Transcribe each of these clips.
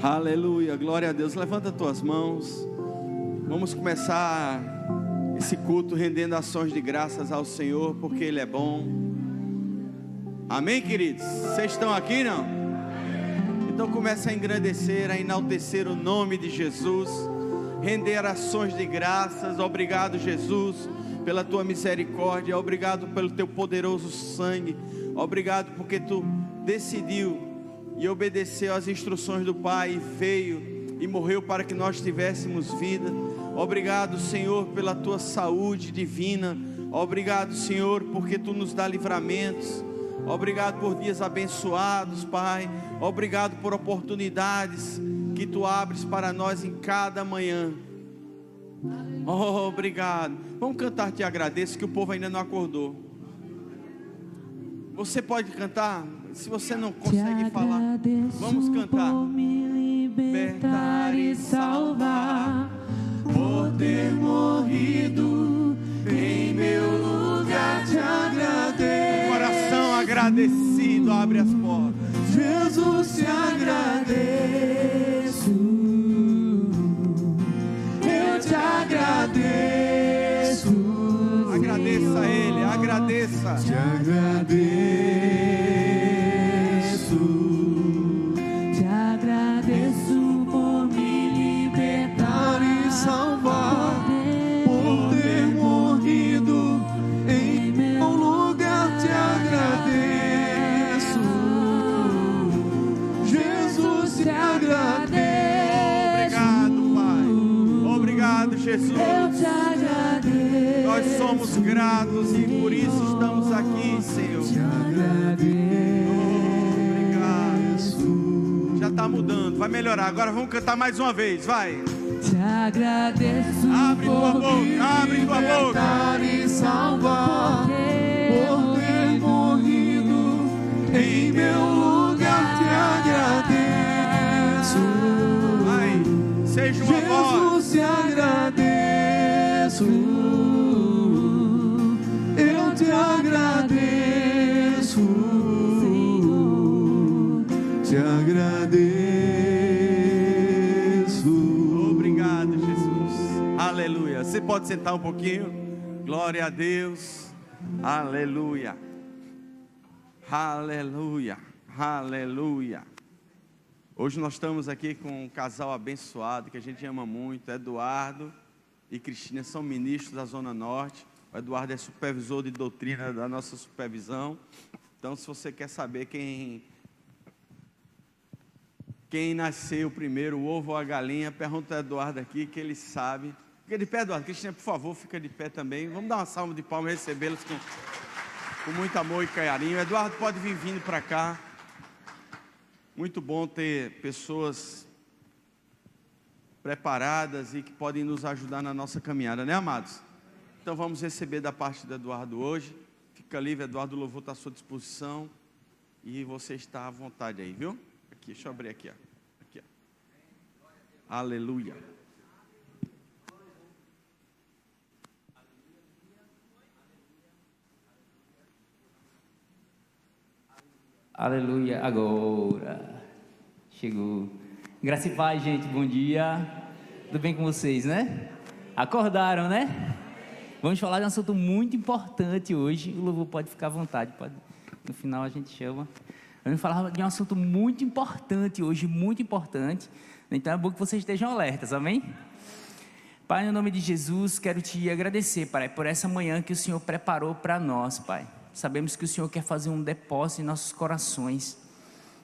Aleluia, glória a Deus. Levanta as tuas mãos. Vamos começar esse culto rendendo ações de graças ao Senhor, porque Ele é bom. Amém, queridos? Vocês estão aqui, não? Então comece a engrandecer, a enaltecer o nome de Jesus, render ações de graças. Obrigado, Jesus, pela tua misericórdia. Obrigado pelo teu poderoso sangue. Obrigado porque tu decidiu e obedeceu às instruções do Pai, e veio e morreu para que nós tivéssemos vida. Obrigado, Senhor, pela tua saúde divina. Obrigado, Senhor, porque tu nos dá livramentos. Obrigado por dias abençoados, Pai. Obrigado por oportunidades que tu abres para nós em cada manhã. Oh, obrigado. Vamos cantar Te Agradeço, que o povo ainda não acordou. Você pode cantar? Se você não consegue falar, vamos cantar. Por me libertar e salvar, por ter morrido em meu lugar. Te agradeço. Coração agradecido abre as portas. Jesus, te agradeço. Eu te agradeço. Agradeça a Ele, agradeça. Te agradeço. Te agradeço por me libertar e salvar, por ter morrido em meu lugar. Te agradeço. Jesus, te agradeço. Obrigado, Pai. Obrigado, Jesus. Eu te agradeço. Nós somos gratos e por isso estamos aqui, Senhor. Te agradeço. Obrigado. Já está mudando, vai melhorar. Agora vamos cantar mais uma vez, vai. Te agradeço. Abre tua por boca, me abre tua boca. libertar e salvar, por ter morrido em meu lugar. Te agradeço. Vai, seja uma voz. Jesus, te agradeço. Eu te agradeço. Te agradeço. Obrigado, Jesus. Aleluia. Você pode sentar um pouquinho? Glória a Deus. Aleluia. Aleluia. Aleluia. Hoje nós estamos aqui com um casal abençoado que a gente ama muito. Eduardo e Cristina são ministros da Zona Norte. O Eduardo é supervisor de doutrina da nossa supervisão. Então, se você quer saber quem nasceu primeiro, o ovo ou a galinha, pergunta ao Eduardo aqui, que ele sabe. Fica de pé, Eduardo. Cristina, por favor, fica de pé também. Vamos dar uma salva de palmas e recebê-los com muito amor e carinho. Eduardo pode vir vindo para cá. Muito bom ter pessoas preparadas e que podem nos ajudar na nossa caminhada, né, amados? Então vamos receber da parte do Eduardo hoje. Fica livre, Eduardo, o louvor está à sua disposição. E você está à vontade aí, viu? Aqui, deixa eu abrir aqui, ó. Aqui, ó. Aleluia. Aleluia, agora chegou. Graça e paz, gente, bom dia. Tudo bem com vocês, né? Acordaram, né? Vamos falar de um assunto muito importante hoje. O louvor pode ficar à vontade, pode. No final a gente chama. Vamos falar de um assunto muito importante hoje, muito importante. Então é bom que vocês estejam alertas, amém? Pai, no nome de Jesus, quero te agradecer, Pai, por essa manhã que o Senhor preparou para nós, Pai. Sabemos que o Senhor quer fazer um depósito em nossos corações.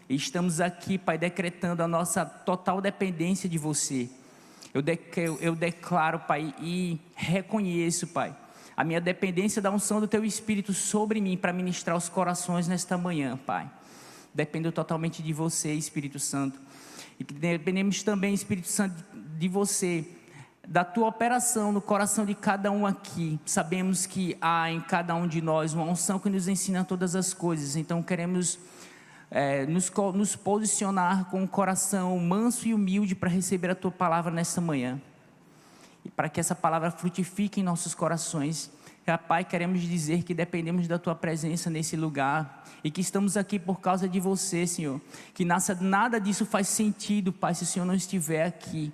E estamos aqui, Pai, decretando a nossa total dependência de você. Eu declaro, Pai, e reconheço, Pai, a minha dependência da unção do Teu Espírito sobre mim para ministrar os corações nesta manhã, Pai. Dependo totalmente de você, Espírito Santo. E dependemos também, Espírito Santo, de você, da Tua operação no coração de cada um aqui. Sabemos que há em cada um de nós uma unção que nos ensina todas as coisas. Então queremos nos posicionar com um coração manso e humilde para receber a Tua palavra nesta manhã. E para que essa palavra frutifique em nossos corações Pai, queremos dizer que dependemos da Tua presença nesse lugar e que estamos aqui por causa de Você, Senhor. Que nada disso faz sentido, Pai, se o Senhor não estiver aqui.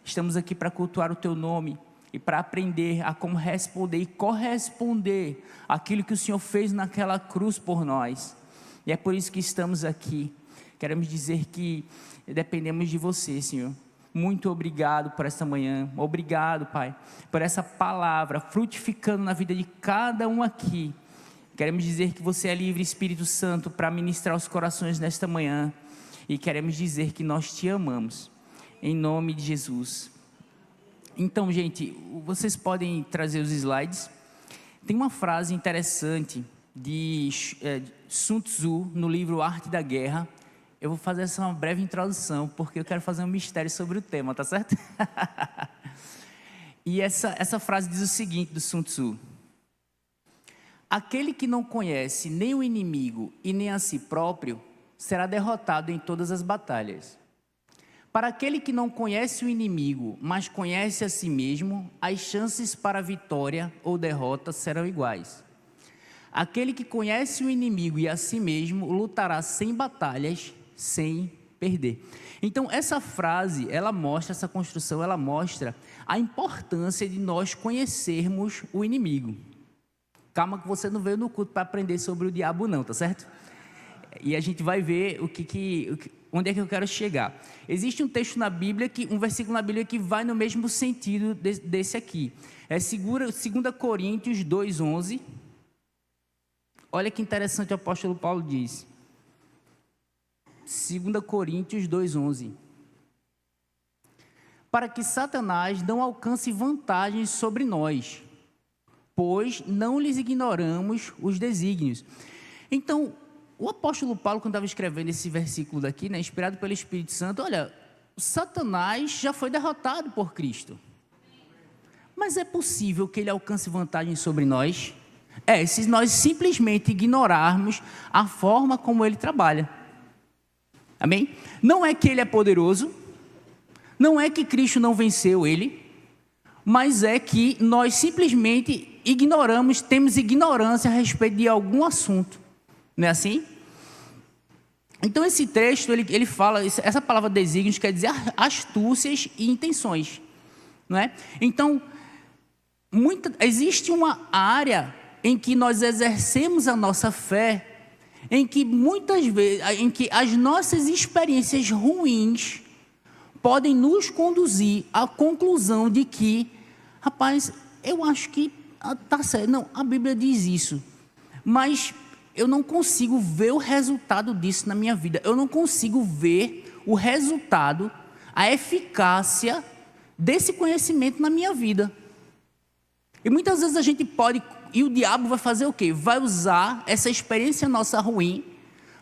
Estamos aqui para cultuar o Teu nome e para aprender a como responder e corresponder àquilo que o Senhor fez naquela cruz por nós. E é por isso que estamos aqui. Queremos dizer que dependemos de Você, Senhor. Muito obrigado por esta manhã. Obrigado, Pai, por essa palavra frutificando na vida de cada um aqui. Queremos dizer que Você é livre, Espírito Santo, para ministrar os corações nesta manhã. E queremos dizer que nós Te amamos. Em nome de Jesus. Então, gente, vocês podem trazer os slides. Tem uma frase interessante de Sun Tzu no livro Arte da Guerra. Eu vou fazer essa uma breve introdução, porque eu quero fazer um mistério sobre o tema, tá certo? E essa frase diz o seguinte do Sun Tzu: aquele que não conhece nem o inimigo e nem a si próprio, será derrotado em todas as batalhas. Para aquele que não conhece o inimigo, mas conhece a si mesmo, as chances para vitória ou derrota serão iguais. Aquele que conhece o inimigo e a si mesmo, lutará sem batalhas, sem perder. Então, essa frase, essa construção, ela mostra a importância de nós conhecermos o inimigo. Calma que você não veio no culto para aprender sobre o diabo não, tá certo? E a gente vai ver onde é que eu quero chegar. Existe um texto na Bíblia, um versículo na Bíblia que vai no mesmo sentido desse aqui. É 2 Coríntios 2:11. Olha que interessante o apóstolo Paulo diz. 2 Coríntios 2:11. Para que Satanás não alcance vantagens sobre nós, pois não lhes ignoramos os desígnios. Então, o apóstolo Paulo, quando estava escrevendo esse versículo daqui, né, inspirado pelo Espírito Santo, olha, Satanás já foi derrotado por Cristo. Mas é possível que ele alcance vantagem sobre nós? Se nós simplesmente ignorarmos a forma como ele trabalha. Amém? Não é que ele é poderoso, não é que Cristo não venceu ele, mas é que nós simplesmente ignoramos, temos ignorância a respeito de algum assunto. Não é assim? Então esse texto, ele fala, essa palavra desígnios quer dizer astúcias e intenções. Não é? Então, existe uma área em que nós exercemos a nossa fé, em que muitas vezes, em que as nossas experiências ruins podem nos conduzir à conclusão de que, rapaz, eu acho que tá certo, não, a Bíblia diz isso, mas eu não consigo ver o resultado disso na minha vida, eu não consigo ver o resultado, a eficácia desse conhecimento na minha vida. E muitas vezes a gente pode, e o diabo vai fazer o quê? Vai usar essa experiência nossa ruim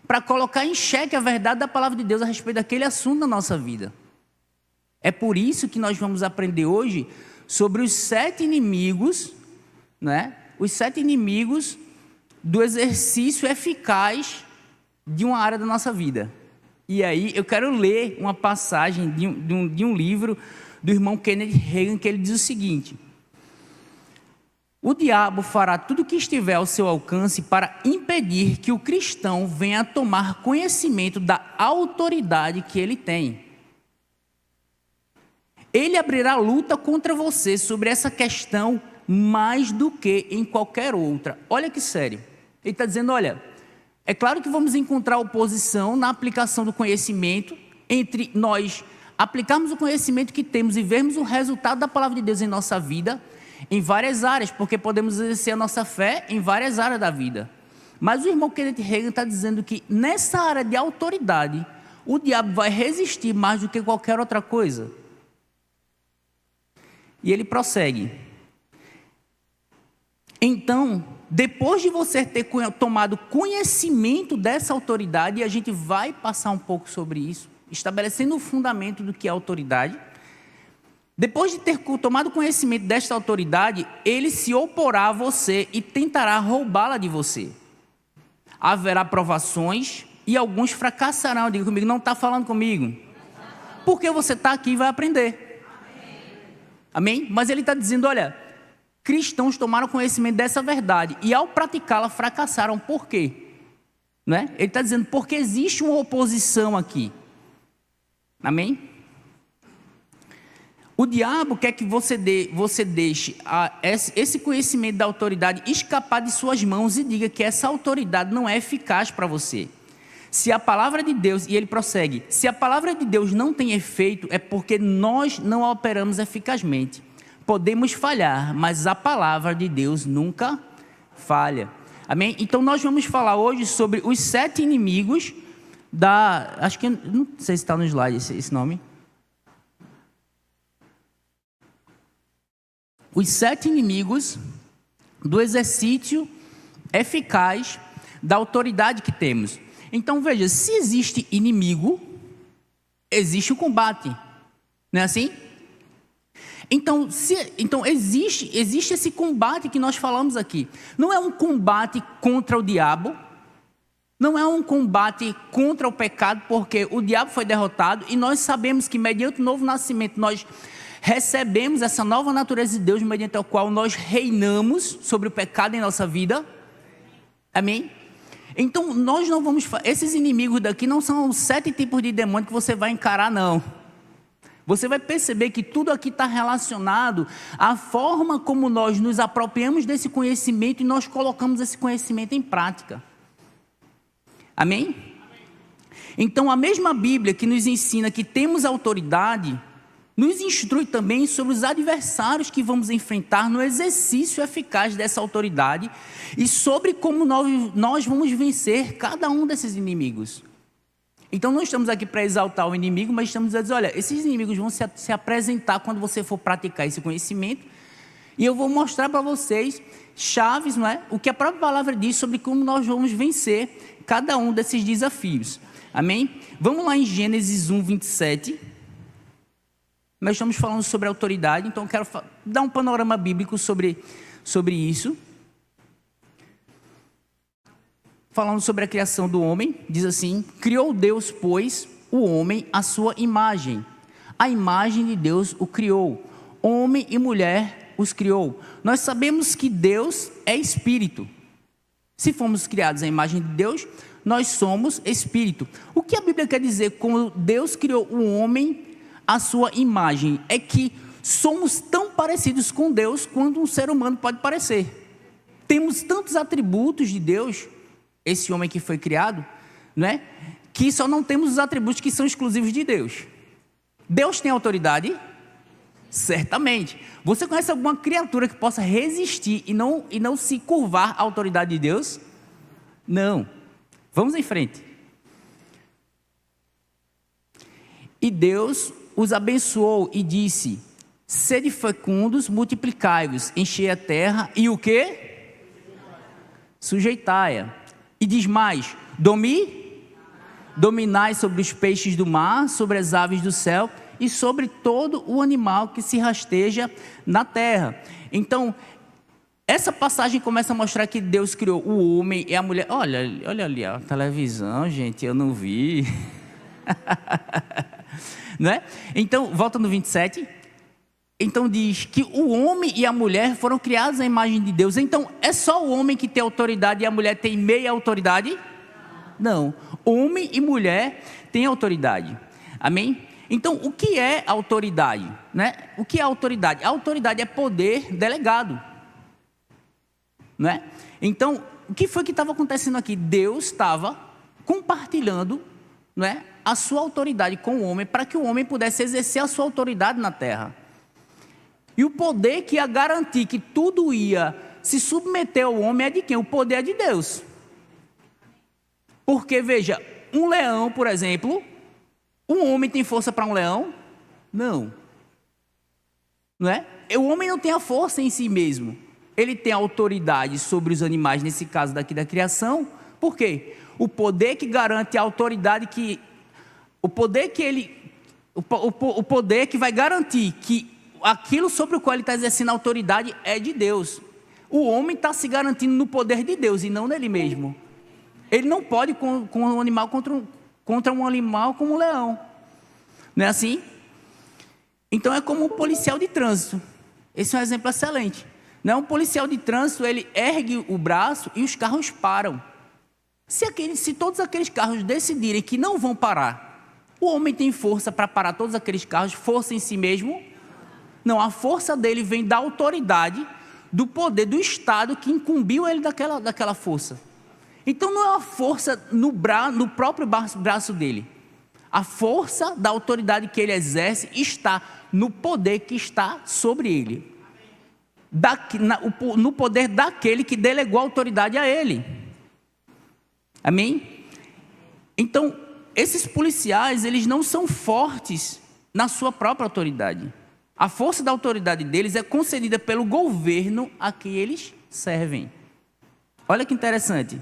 para colocar em xeque a verdade da palavra de Deus a respeito daquele assunto na nossa vida. É por isso que nós vamos aprender hoje sobre os 7 inimigos, né? Os 7 inimigos do exercício eficaz de uma área da nossa vida. E aí eu quero ler uma passagem de um livro do irmão Kenneth Hagin, que ele diz o seguinte: o diabo fará tudo o que estiver ao seu alcance para impedir que o cristão venha a tomar conhecimento da autoridade que ele tem. Ele abrirá luta contra você sobre essa questão mais do que em qualquer outra. Olha que sério. Ele está dizendo, olha, é claro que vamos encontrar oposição na aplicação do conhecimento, entre nós aplicarmos o conhecimento que temos e vermos o resultado da palavra de Deus em nossa vida, em várias áreas, porque podemos exercer a nossa fé em várias áreas da vida. Mas o irmão Kenneth Hagin está dizendo que nessa área de autoridade, o diabo vai resistir mais do que qualquer outra coisa. E ele prossegue. Então, depois de você ter tomado conhecimento dessa autoridade, e a gente vai passar um pouco sobre isso, estabelecendo o fundamento do que é autoridade. Depois de ter tomado conhecimento desta autoridade, ele se oporá a você e tentará roubá-la de você. Haverá provações e alguns fracassarão. Diga comigo, não está falando comigo? Porque você está aqui e vai aprender. Amém? Mas ele está dizendo, olha, cristãos tomaram conhecimento dessa verdade e ao praticá-la fracassaram. Por quê? Não é? Ele está dizendo porque existe uma oposição aqui. Amém? O diabo quer que você deixe esse conhecimento da autoridade escapar de suas mãos e diga que essa autoridade não é eficaz para você. Se a palavra de Deus, e ele prossegue, se a palavra de Deus não tem efeito, é porque nós não a operamos eficazmente. Podemos falhar, mas a palavra de Deus nunca falha. Amém? Então nós vamos falar hoje sobre os 7 inimigos acho que, não sei se está no slide esse nome. Os 7 inimigos do exercício eficaz da autoridade que temos. Então veja, se existe inimigo, existe o combate. Não é assim? Então existe esse combate que nós falamos aqui. Não é um combate contra o diabo, não é um combate contra o pecado, porque o diabo foi derrotado e nós sabemos que mediante o novo nascimento nós recebemos essa nova natureza de Deus, mediante a qual nós reinamos sobre o pecado em nossa vida. Amém? Então nós não vamos... Esses inimigos daqui não são os 7 tipos de demônio que você vai encarar, não. Você vai perceber que tudo aqui está relacionado à forma como nós nos apropriamos desse conhecimento e nós colocamos esse conhecimento em prática. Amém? Então a mesma Bíblia que nos ensina que temos autoridade, nos instrui também sobre os adversários que vamos enfrentar no exercício eficaz dessa autoridade e sobre como nós vamos vencer cada um desses inimigos. Então não estamos aqui para exaltar o inimigo, mas estamos a dizer, olha, esses inimigos vão se apresentar quando você for praticar esse conhecimento e eu vou mostrar para vocês chaves, não é? O que a própria palavra diz sobre como nós vamos vencer cada um desses desafios. Amém? Vamos lá em Gênesis 1, 27. Nós estamos falando sobre autoridade, então eu quero dar um panorama bíblico sobre isso. Falando sobre a criação do homem, diz assim: criou Deus, pois, o homem à sua imagem. A imagem de Deus o criou. Homem e mulher os criou. Nós sabemos que Deus é espírito. Se fomos criados à imagem de Deus, nós somos espírito. O que a Bíblia quer dizer quando Deus criou o homem à sua imagem? É que somos tão parecidos com Deus quanto um ser humano pode parecer. Temos tantos atributos de Deus, esse homem que foi criado, não é? Que só não temos os atributos que são exclusivos de Deus. Deus tem autoridade? Certamente. Você conhece alguma criatura que possa resistir e não se curvar à autoridade de Deus? Não. Vamos em frente. E Deus os abençoou e disse: sede fecundos, multiplicai-vos, enchei a terra e o quê? Sujeitai-a. E diz mais: dominai sobre os peixes do mar, sobre as aves do céu e sobre todo o animal que se rasteja na terra. Então, essa passagem começa a mostrar que Deus criou o homem e a mulher. Olha ali a televisão, gente, eu não vi. Não é? Então, volta no 27. Então diz que o homem e a mulher foram criados à imagem de Deus. Então, é só o homem que tem autoridade e a mulher tem meia autoridade? Não. Homem e mulher têm autoridade. Amém? Então, o que é autoridade? Né? O que é autoridade? A autoridade é poder delegado. Não é? Então, o que foi que estava acontecendo aqui? Deus estava compartilhando, não é, a sua autoridade com o homem para que o homem pudesse exercer a sua autoridade na terra. E o poder que ia garantir que tudo ia se submeter ao homem é de quem? O poder é de Deus. Porque, veja, um leão, por exemplo, um homem tem força para um leão? Não. Não é? O homem não tem a força em si mesmo. Ele tem autoridade sobre os animais, nesse caso daqui da criação. Por quê? O poder que garante a autoridade que... O poder que vai garantir que aquilo sobre o qual ele está exercendo a autoridade é de Deus. O homem está se garantindo no poder de Deus e não nele mesmo. Ele não pode com um animal contra um animal como um leão. Não é assim? Então é como um policial de trânsito. Esse é um exemplo excelente. Não, um policial de trânsito, ele ergue o braço e os carros param. Se todos aqueles carros decidirem que não vão parar, o homem tem força para parar todos aqueles carros, força em si mesmo? Não, a força dele vem da autoridade, do poder do Estado que incumbiu ele daquela força. Então não é uma força no próprio braço dele. A força da autoridade que ele exerce está no poder que está sobre ele. No poder daquele que delegou a autoridade a ele. Amém? Então, esses policiais, eles não são fortes na sua própria autoridade. A força da autoridade deles é concedida pelo governo a que eles servem. Olha que interessante.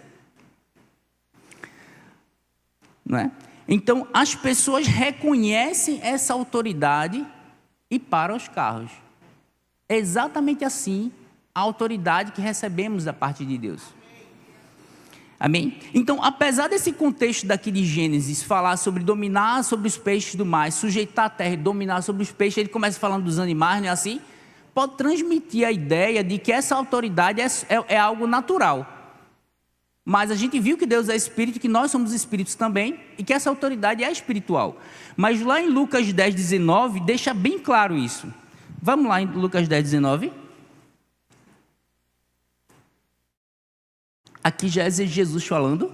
Não é? Então, as pessoas reconhecem essa autoridade e param os carros. É exatamente assim a autoridade que recebemos da parte de Deus. Amém? Então, apesar desse contexto daqui de Gênesis falar sobre dominar sobre os peixes do mar, sujeitar a terra e dominar sobre os peixes, ele começa falando dos animais, não é assim? Pode transmitir a ideia de que essa autoridade é algo natural. Mas a gente viu que Deus é espírito, que nós somos espíritos também, e que essa autoridade é espiritual. Mas lá em Lucas 10, 19, deixa bem claro isso. Vamos lá em Lucas 10, 19. Aqui já é Jesus falando.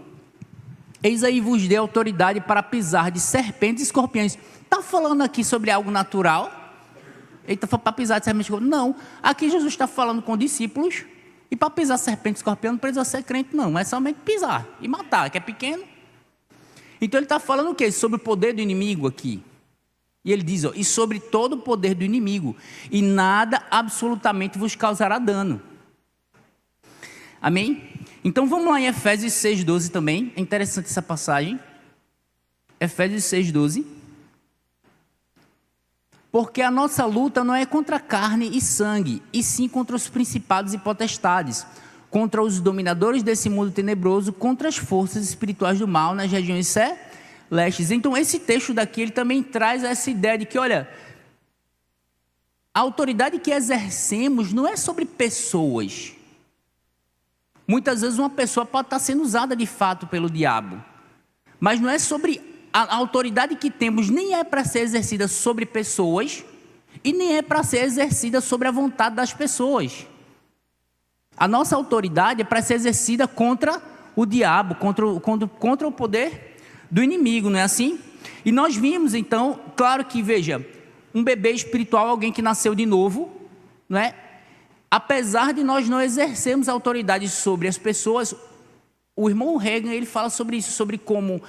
Eis aí vos dei autoridade para pisar de serpentes e escorpiões. Está falando aqui sobre algo natural? Ele está falando para pisar de serpentes e escorpiões? Não. Aqui Jesus está falando com discípulos. E para pisar serpente e escorpião não precisa ser crente, não. É somente pisar e matar, que é pequeno. Então ele está falando o quê? Sobre o poder do inimigo aqui. E ele diz, e sobre todo o poder do inimigo. E nada absolutamente vos causará dano. Amém? Então vamos lá em Efésios 6,12 também. É interessante essa passagem. Efésios 6,12. Porque a nossa luta não é contra carne e sangue, e sim contra os principados e potestades, contra os dominadores desse mundo tenebroso, contra as forças espirituais do mal nas regiões celestes. Então esse texto daqui, ele também traz essa ideia de que, olha, a autoridade que exercemos não é sobre pessoas. Muitas vezes uma pessoa pode estar sendo usada de fato pelo diabo, mas não é sobre a autoridade que temos, nem é para ser exercida sobre pessoas e nem é para ser exercida sobre a vontade das pessoas. A nossa autoridade é para ser exercida contra o diabo, contra o poder do inimigo, não é assim? E nós vimos então, claro que, veja, um bebê espiritual, alguém que nasceu de novo, não é? Apesar de nós não exercermos autoridade sobre as pessoas, o irmão Reagan, ele fala sobre isso, sobre como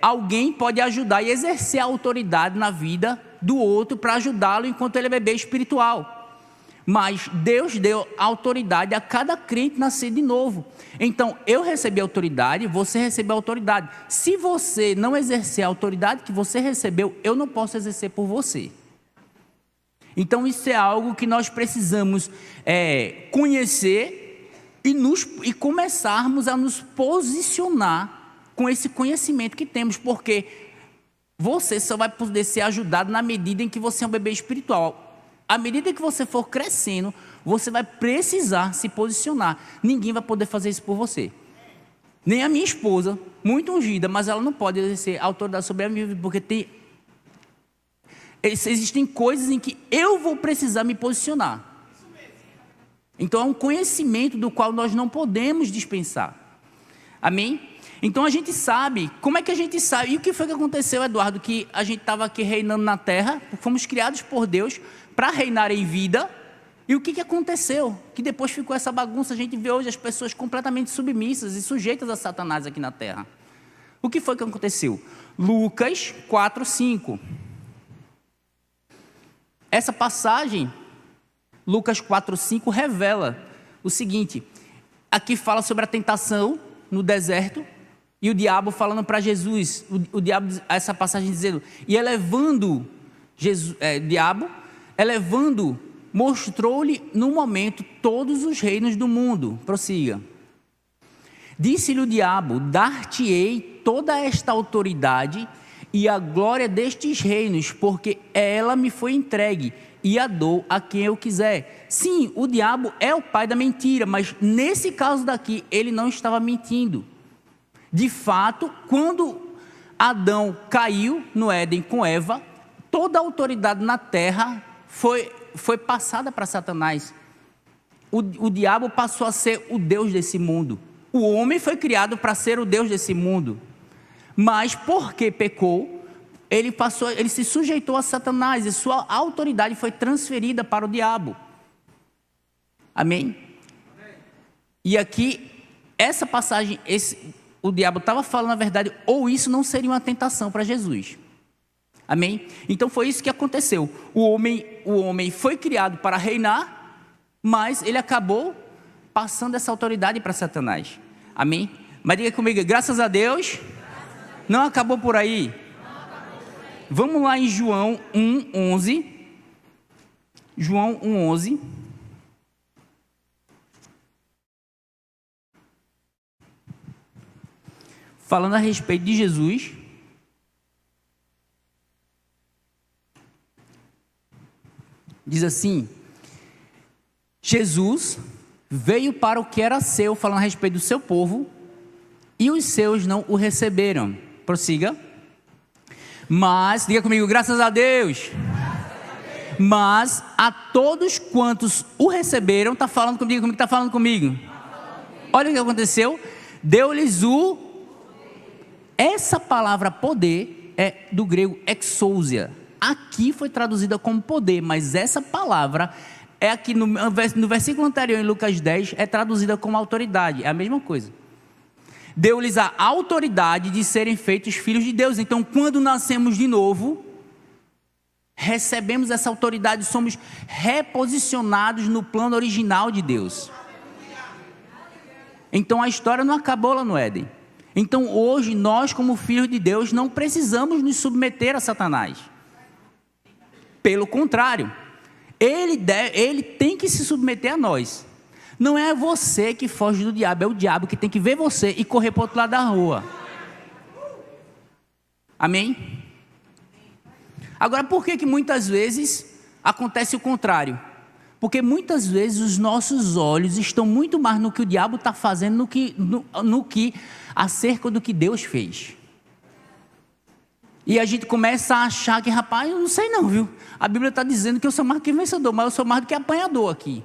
alguém pode ajudar e exercer a autoridade na vida do outro para ajudá-lo enquanto ele é bebê espiritual. Mas Deus deu autoridade a cada crente nascer de novo. Então, eu recebi autoridade, você recebeu autoridade. Se você não exercer a autoridade que você recebeu, eu não posso exercer por você. Então, isso é algo que nós precisamos conhecer e começarmos a nos posicionar com esse conhecimento que temos, porque você só vai poder ser ajudado na medida em que você é um bebê espiritual. À medida que você for crescendo, você vai precisar se posicionar. Ninguém vai poder fazer isso por você. Nem a minha esposa, muito ungida, mas ela não pode exercer autoridade sobre a minha vida, porque existem coisas em que eu vou precisar me posicionar. Então é um conhecimento do qual nós não podemos dispensar. Amém? Então a gente sabe, como é que a gente sabe? E o que foi que aconteceu, Eduardo? Que a gente estava aqui reinando na terra, fomos criados por Deus para reinar em vida. E o que aconteceu? Que depois ficou essa bagunça, a gente vê hoje as pessoas completamente submissas e sujeitas a Satanás aqui na terra. O que foi que aconteceu? Lucas 4:5. Essa passagem, Lucas 4:5, revela o seguinte. Aqui fala sobre a tentação no deserto. E o diabo falando para Jesus, o diabo, essa passagem dizendo, e elevando, mostrou-lhe no momento todos os reinos do mundo. Prossiga. Disse-lhe o diabo, dar-te-ei toda esta autoridade e a glória destes reinos, porque ela me foi entregue, e a dou a quem eu quiser. Sim, o diabo é o pai da mentira, mas nesse caso daqui, ele não estava mentindo. De fato, quando Adão caiu no Éden com Eva, toda a autoridade na terra foi passada para Satanás. O diabo passou a ser o Deus desse mundo. O homem foi criado para ser o Deus desse mundo. Mas porque pecou, ele se sujeitou a Satanás e sua autoridade foi transferida para o diabo. Amém? E aqui, essa passagem, o diabo estava falando a verdade, ou isso não seria uma tentação para Jesus. Amém? Então foi isso que aconteceu. O homem foi criado para reinar, mas ele acabou passando essa autoridade para Satanás. Amém? Mas diga comigo, graças a Deus, não acabou por aí. Vamos lá em João 1:11. João 1:11. Falando a respeito de Jesus. Diz assim: Jesus veio para o que era seu, falando a respeito do seu povo, e os seus não o receberam. Prossiga. Mas, diga comigo, graças a Deus. Mas a todos quantos o receberam, está falando comigo, está falando comigo. Olha o que aconteceu. Deu-lhes essa palavra poder é do grego exousia. Aqui foi traduzida como poder, mas essa palavra é aqui no versículo anterior, em Lucas 10, é traduzida como autoridade. É a mesma coisa. Deu-lhes a autoridade de serem feitos filhos de Deus. Então, quando nascemos de novo, recebemos essa autoridade, somos reposicionados no plano original de Deus. Então, a história não acabou lá no Éden. Então, hoje, nós, como filhos de Deus, não precisamos nos submeter a Satanás. Pelo contrário, ele tem que se submeter a nós. Não é você que foge do diabo, é o diabo que tem que ver você e correr para o outro lado da rua. Amém? Agora, por que muitas vezes acontece o contrário? Porque muitas vezes os nossos olhos estão muito mais no que o diabo está fazendo no que acerca do que Deus fez. E a gente começa a achar que, rapaz, eu não sei não, viu? A Bíblia está dizendo que eu sou mais do que vencedor, mas eu sou mais do que apanhador aqui.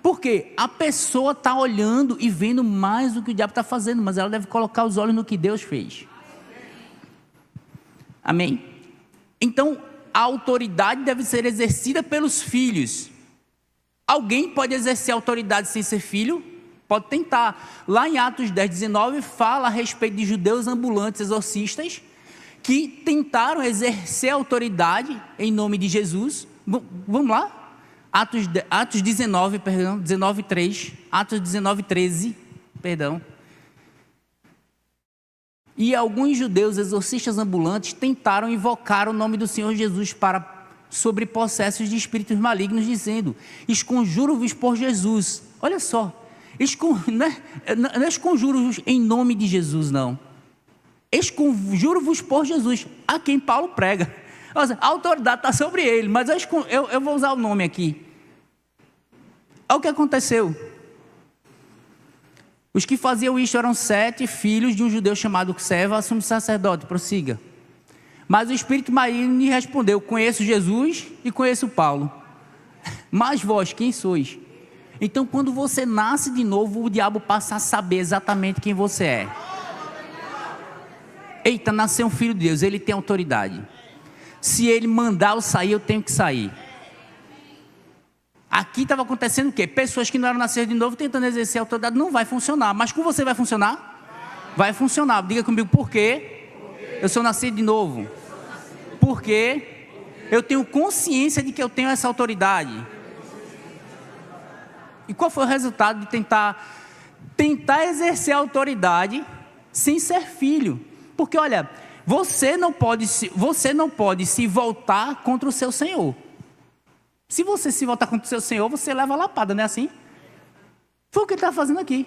Porque a pessoa está olhando e vendo mais do que o diabo está fazendo, mas ela deve colocar os olhos no que Deus fez. Amém? Então, a autoridade deve ser exercida pelos filhos. Alguém pode exercer autoridade sem ser filho? Pode tentar. Lá em Atos 10:19 fala a respeito de judeus ambulantes exorcistas que tentaram exercer autoridade em nome de Jesus. Vamos lá? Atos 19, perdão, 19:3, Atos 19:13, perdão. E alguns judeus exorcistas ambulantes tentaram invocar o nome do Senhor Jesus sobre possessos de espíritos malignos, dizendo: esconjuro-vos por Jesus. Olha só, não é esconjuro-vos em nome de Jesus, não. Esconjuro-vos por Jesus, a quem Paulo prega. A autoridade está sobre ele, mas eu vou usar o nome aqui. Olha o que aconteceu. Os que faziam isto eram 7 filhos de um judeu chamado Seva, sumo sacerdote. Prossiga. Mas o espírito maligno lhe respondeu: conheço Jesus e conheço Paulo. Mas vós, quem sois? Então, quando você nasce de novo, o diabo passa a saber exatamente quem você é. Eita, nasceu um filho de Deus, ele tem autoridade. Se ele mandar eu sair, eu tenho que sair. Aqui estava acontecendo o quê? Pessoas que não eram nascidas de novo tentando exercer a autoridade. Não vai funcionar. Mas com você vai funcionar? Vai funcionar. Diga comigo, por quê? Eu sou nascido de novo. Porque eu tenho consciência de que eu tenho essa autoridade. E qual foi o resultado de tentar exercer a autoridade sem ser filho? Porque olha, você não pode se voltar contra o seu Senhor. Se você se voltar contra o seu Senhor, você leva a lapada, não é assim? Foi o que ele está fazendo aqui.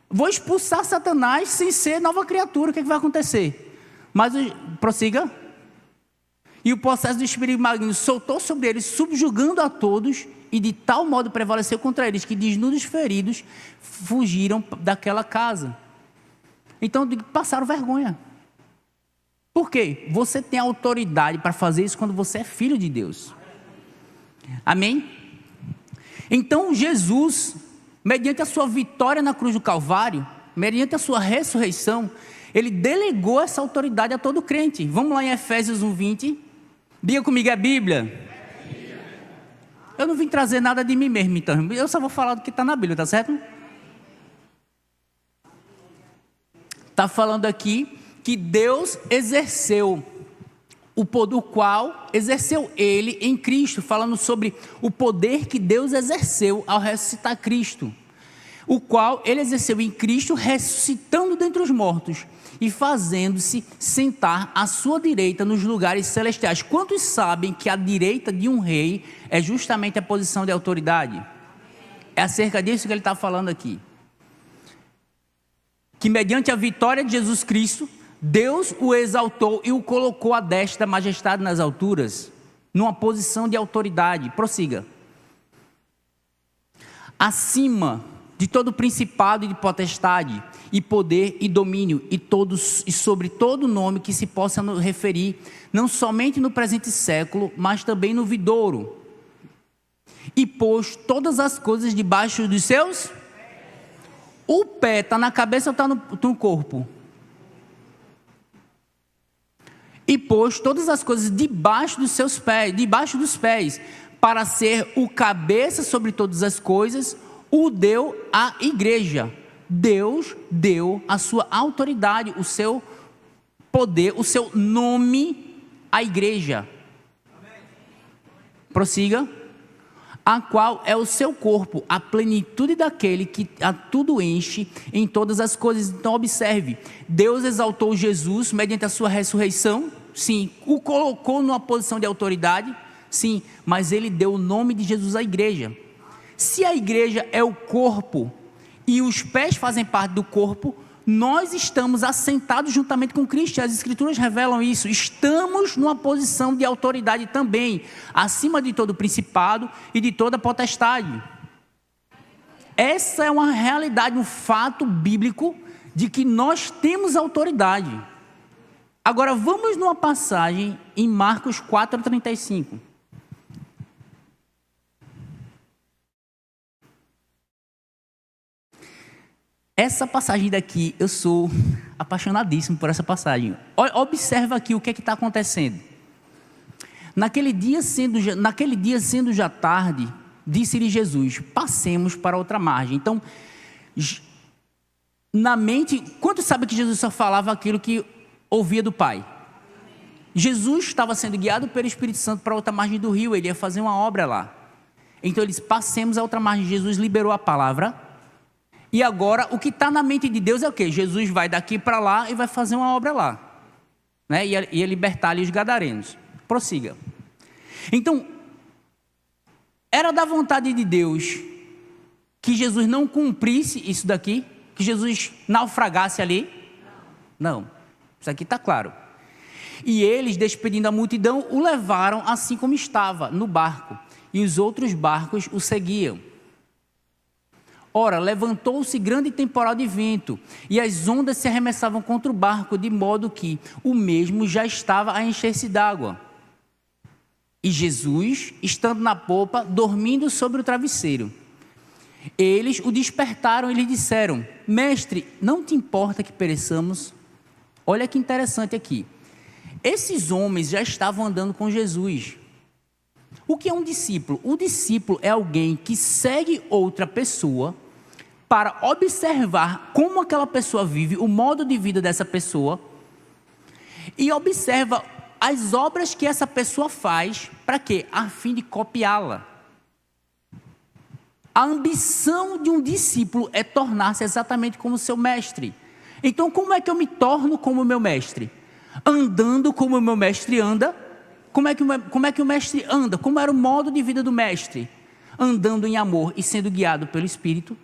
Vou expulsar Satanás sem ser nova criatura. O que vai acontecer? Mas prossiga. E o processo do espírito maligno soltou sobre eles, subjugando a todos, e de tal modo prevaleceu contra eles, que desnudos feridos fugiram daquela casa. Então passaram vergonha. Por quê? Você tem autoridade para fazer isso quando você é filho de Deus. Amém? Então Jesus, mediante a sua vitória na cruz do Calvário, mediante a sua ressurreição, ele delegou essa autoridade a todo crente. Vamos lá em Efésios 1:20. Diga comigo, é Bíblia. Eu não vim trazer nada de mim mesmo, então. Eu só vou falar do que está na Bíblia, tá certo? Está falando aqui que Deus exerceu o poder, o qual exerceu ele em Cristo, falando sobre o poder que Deus exerceu ao ressuscitar Cristo, o qual ele exerceu em Cristo, ressuscitando dentre os mortos e fazendo-se sentar à sua direita nos lugares celestiais. Quantos sabem que a direita de um rei é justamente a posição de autoridade? É acerca disso que ele está falando aqui. Que mediante a vitória de Jesus Cristo, Deus o exaltou e o colocou à destra da majestade nas alturas, numa posição de autoridade. Prossiga. Acima de todo principado e de potestade, e poder e domínio, e sobre todo nome que se possa referir, não somente no presente século, mas também no vindouro. E pôs todas as coisas debaixo dos seus. O pé está na cabeça ou está no corpo? E pôs todas as coisas debaixo dos seus pés, debaixo dos pés, para ser o cabeça sobre todas as coisas, o deu à igreja. Deus deu a sua autoridade, o seu poder, o seu nome à igreja. Prossiga. A qual é o seu corpo, a plenitude daquele que a tudo enche em todas as coisas. Então observe, Deus exaltou Jesus mediante a sua ressurreição, sim, o colocou numa posição de autoridade, sim, mas ele deu o nome de Jesus à igreja. Se a igreja é o corpo e os pés fazem parte do corpo, nós estamos assentados juntamente com Cristo. As escrituras revelam isso. Estamos numa posição de autoridade também, acima de todo principado e de toda potestade. Essa é uma realidade, um fato bíblico de que nós temos autoridade. Agora vamos numa passagem em Marcos 4:35. Essa passagem daqui, eu sou apaixonadíssimo por essa passagem. Observa aqui o que está acontecendo. Naquele dia sendo já tarde, disse-lhe Jesus: passemos para outra margem. Então, na mente, quantos sabem que Jesus só falava aquilo que ouvia do Pai? Jesus estava sendo guiado pelo Espírito Santo para outra margem do rio, ele ia fazer uma obra lá. Então ele disse: passemos a outra margem. Jesus liberou a palavra. E agora, o que está na mente de Deus é o quê? Jesus vai daqui para lá e vai fazer uma obra lá, né? Ia libertar ali os gadarenos. Prossiga. Então, era da vontade de Deus que Jesus não cumprisse isso daqui? Que Jesus naufragasse ali? Não. Isso aqui está claro. E eles, despedindo a multidão, o levaram assim como estava, no barco. E os outros barcos o seguiam. Ora, levantou-se grande temporal de vento, e as ondas se arremessavam contra o barco, de modo que o mesmo já estava a encher-se d'água. E Jesus, estando na popa, dormindo sobre o travesseiro. Eles o despertaram e lhe disseram: mestre, não te importa que pereçamos? Olha que interessante aqui. Esses homens já estavam andando com Jesus. O que é um discípulo? O discípulo é alguém que segue outra pessoa para observar como aquela pessoa vive, o modo de vida dessa pessoa, e observa as obras que essa pessoa faz, para quê? A fim de copiá-la. A ambição de um discípulo é tornar-se exatamente como seu mestre. Então, como é que eu me torno como o meu mestre? Andando como o meu mestre anda. Como é que o mestre anda? Como era o modo de vida do mestre? Andando em amor e sendo guiado pelo Espírito,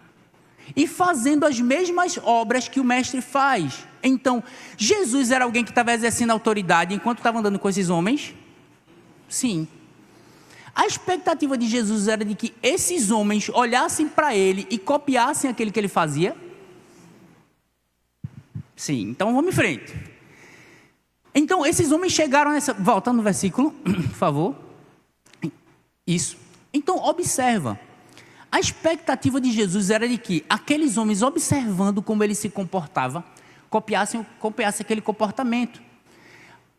e fazendo as mesmas obras que o mestre faz. Então, Jesus era alguém que estava exercendo autoridade enquanto estava andando com esses homens? Sim. A expectativa de Jesus era de que esses homens olhassem para ele e copiassem aquilo que ele fazia? Sim, então vamos em frente. Então esses homens chegaram nessa... Voltando no versículo, por favor. Isso. Então observa. A expectativa de Jesus era de que aqueles homens, observando como ele se comportava, copiassem aquele comportamento.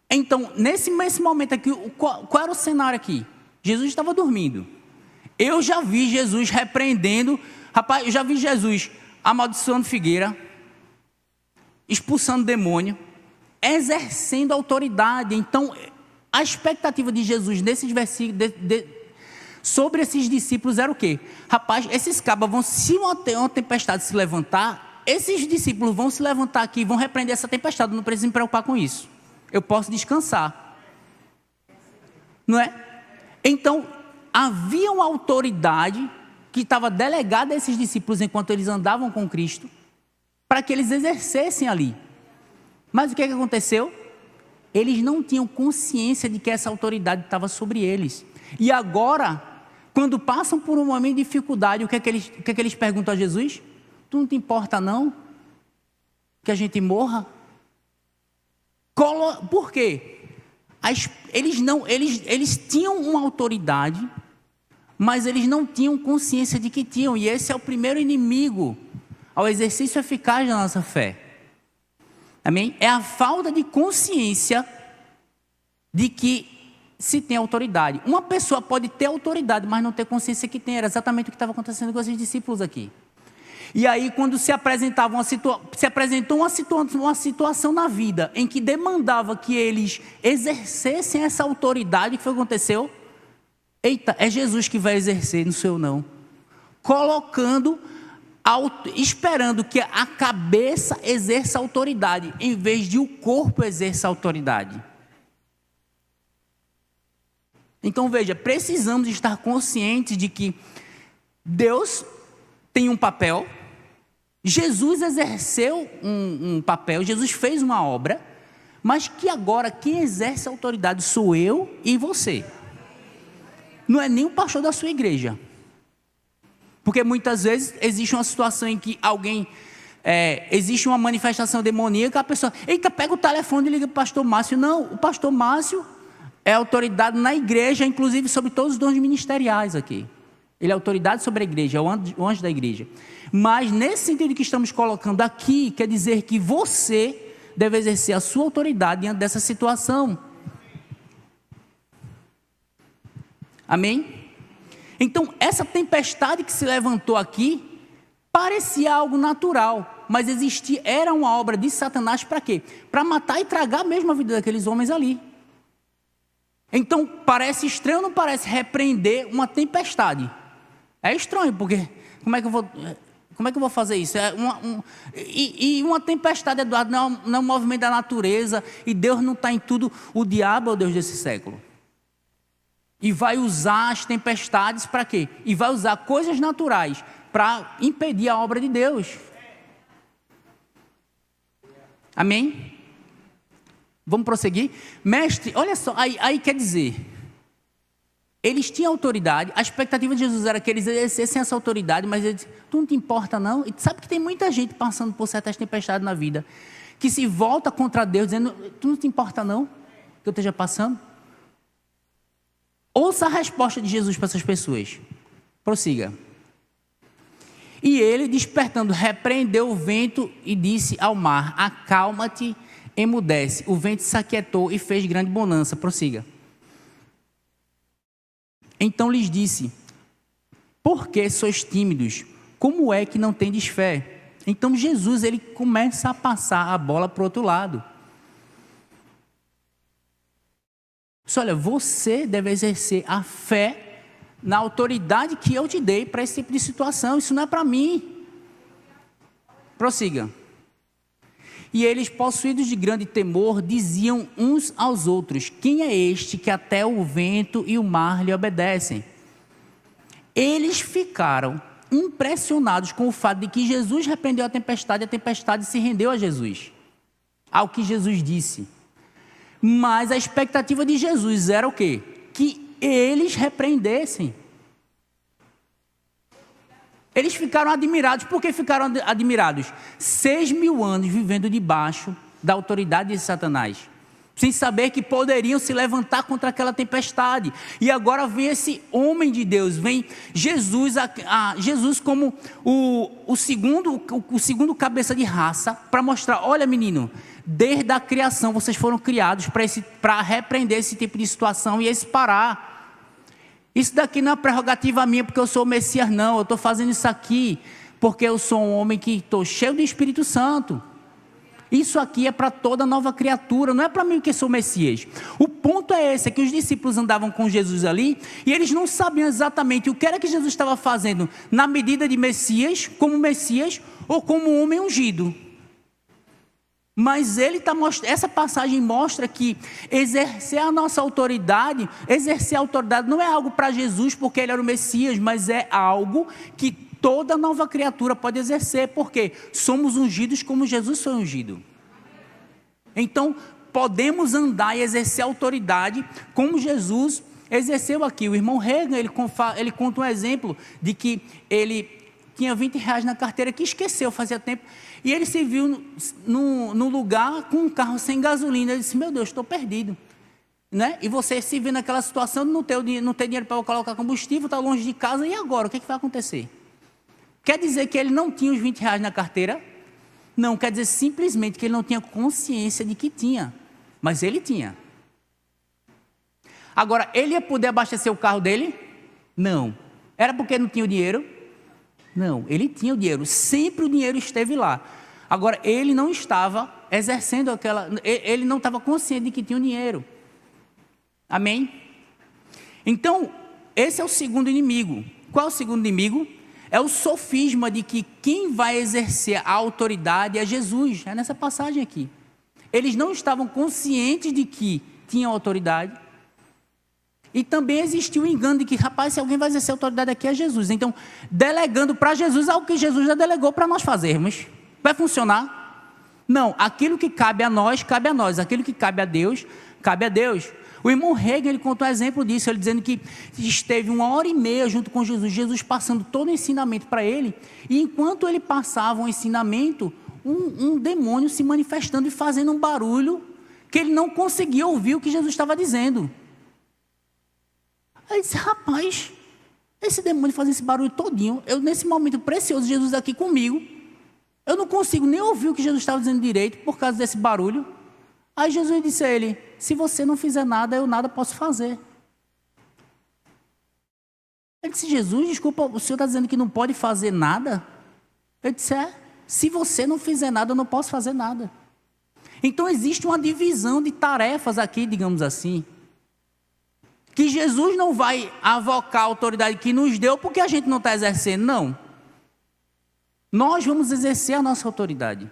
Então, nesse momento aqui, qual era o cenário aqui? Jesus estava dormindo. Eu já vi Jesus repreendendo. Rapaz, eu já vi Jesus amaldiçoando figueira, expulsando demônio, exercendo autoridade. Então, a expectativa de Jesus nesses versículos, sobre esses discípulos era o quê? Rapaz, esses cabas vão, se uma tempestade se levantar, esses discípulos vão se levantar aqui, vão repreender essa tempestade, não precisa me preocupar com isso. Eu posso descansar. Não é? Então, havia uma autoridade que estava delegada a esses discípulos enquanto eles andavam com Cristo, para que eles exercessem ali. Mas o que aconteceu? Eles não tinham consciência de que essa autoridade estava sobre eles. E agora, quando passam por um momento de dificuldade, o que é que eles perguntam a Jesus? Tu não te importa não que a gente morra? Por quê? Eles tinham uma autoridade, mas eles não tinham consciência de que tinham. E esse é o primeiro inimigo ao exercício eficaz da nossa fé. Amém? É a falta de consciência de que se tem autoridade. Uma pessoa pode ter autoridade, mas não ter consciência que tem. Era exatamente o que estava acontecendo com esses discípulos aqui. E aí, quando se apresentou uma situação na vida em que demandava que eles exercessem essa autoridade, o que foi que aconteceu? Eita, é Jesus que vai exercer, não sou eu não. Esperando que a cabeça exerça autoridade, em vez de o corpo exerça autoridade. Então veja, precisamos estar conscientes de que Deus tem um papel, Jesus exerceu um papel, Jesus fez uma obra, mas que agora quem exerce a autoridade sou eu e você. Não é nem o pastor da sua igreja. Porque muitas vezes existe uma situação em que existe uma manifestação demoníaca, a pessoa, eita, pega o telefone e liga para o pastor Márcio. Não, o pastor Márcio é autoridade na igreja, inclusive sobre todos os dons ministeriais aqui. Ele é autoridade sobre a igreja, é o anjo da igreja. Mas nesse sentido que estamos colocando aqui, quer dizer que você deve exercer a sua autoridade diante dessa situação. Amém? Então, essa tempestade que se levantou aqui, parecia algo natural, mas era uma obra de Satanás para quê? Para matar e tragar mesmo a vida daqueles homens ali. Então, parece estranho ou não parece repreender uma tempestade? É estranho, porque como é que eu vou fazer isso? E uma tempestade, Eduardo, não é um movimento da natureza, e Deus não está em tudo. O diabo é o Deus desse século. E vai usar as tempestades para quê? E vai usar coisas naturais para impedir a obra de Deus. Amém? Vamos prosseguir? Mestre, olha só, aí quer dizer, eles tinham autoridade, a expectativa de Jesus era que eles exercessem essa autoridade, mas ele disse, tu não te importa não? E sabe que tem muita gente passando por certas tempestades na vida, que se volta contra Deus, dizendo, tu não te importa não, que eu esteja passando? Ouça a resposta de Jesus para essas pessoas. Prossiga. E ele, despertando, repreendeu o vento e disse ao mar, acalma-te, emudece. O vento se aquietou e fez grande bonança. Prossiga. Então lhes disse, por que sois tímidos? Como é que não tendes fé? Então Jesus, ele começa a passar a bola para o outro lado. Olha, você deve exercer a fé na autoridade que eu te dei para esse tipo de situação. Isso não é para mim. Prossiga. E eles, possuídos de grande temor, diziam uns aos outros, quem é este que até o vento e o mar lhe obedecem? Eles ficaram impressionados com o fato de que Jesus repreendeu a tempestade se rendeu a Jesus, ao que Jesus disse. Mas a expectativa de Jesus era o quê? Que eles repreendessem. Eles ficaram admirados. Por que ficaram admirados? 6.000 anos vivendo debaixo da autoridade de Satanás, sem saber que poderiam se levantar contra aquela tempestade. E agora vem esse homem de Deus, vem Jesus, Jesus como o segundo cabeça de raça, para mostrar, olha menino, desde a criação vocês foram criados para repreender esse tipo de situação e parar. Isso daqui não é prerrogativa minha porque eu sou o Messias, não. Eu estou fazendo isso aqui porque eu sou um homem que estou cheio do Espírito Santo. Isso aqui é para toda nova criatura, não é para mim que sou Messias. O ponto é esse, é que os discípulos andavam com Jesus ali, e eles não sabiam exatamente o que era que Jesus estava fazendo, na medida de Messias, ou como um homem ungido. Mas essa passagem mostra que exercer a nossa autoridade, exercer a autoridade não é algo para Jesus, porque ele era o Messias, mas é algo que toda nova criatura pode exercer, porque somos ungidos como Jesus foi ungido. Então, podemos andar e exercer autoridade como Jesus exerceu aqui. O irmão Reagan, ele conta um exemplo de que ele tinha R$20 na carteira, que esqueceu, fazia tempo, e ele se viu num lugar com um carro sem gasolina. Ele disse, meu Deus, estou perdido. Né? E você se vê naquela situação, não tem dinheiro para colocar combustível, está longe de casa, e agora? O que vai acontecer? Quer dizer que ele não tinha os R$20 na carteira? Não, quer dizer simplesmente que ele não tinha consciência de que tinha. Mas ele tinha. Agora, ele ia poder abastecer o carro dele? Não. Era porque não tinha o dinheiro? Não, ele tinha o dinheiro. Sempre o dinheiro esteve lá. Agora, ele não estava exercendo ele não estava consciente de que tinha o dinheiro. Amém? Então, esse é o segundo inimigo. Qual é o segundo inimigo? É o sofisma de que quem vai exercer a autoridade é Jesus. É nessa passagem aqui. Eles não estavam conscientes de que tinham autoridade. E também existiu o engano de que, rapaz, se alguém vai exercer a autoridade aqui é Jesus. Então, delegando para Jesus algo que Jesus já delegou para nós fazermos. Vai funcionar? Não, aquilo que cabe a nós, cabe a nós. Aquilo que cabe a Deus, cabe a Deus. O irmão Reagan, ele contou um exemplo disso, ele dizendo que esteve 1h30 junto com Jesus, Jesus passando todo o ensinamento para ele, e enquanto ele passava o ensinamento, um demônio se manifestando e fazendo um barulho, que ele não conseguia ouvir o que Jesus estava dizendo. Aí ele disse, rapaz, esse demônio fazendo esse barulho todinho, nesse momento precioso, Jesus aqui comigo, eu não consigo nem ouvir o que Jesus estava dizendo direito, por causa desse barulho. Aí Jesus disse a ele, se você não fizer nada, eu nada posso fazer. Ele disse, Jesus, desculpa, o senhor está dizendo que não pode fazer nada? Ele disse, se você não fizer nada, eu não posso fazer nada. Então existe uma divisão de tarefas aqui, digamos assim, que Jesus não vai avocar a autoridade que nos deu, porque a gente não está exercendo, não. Nós vamos exercer a nossa autoridade.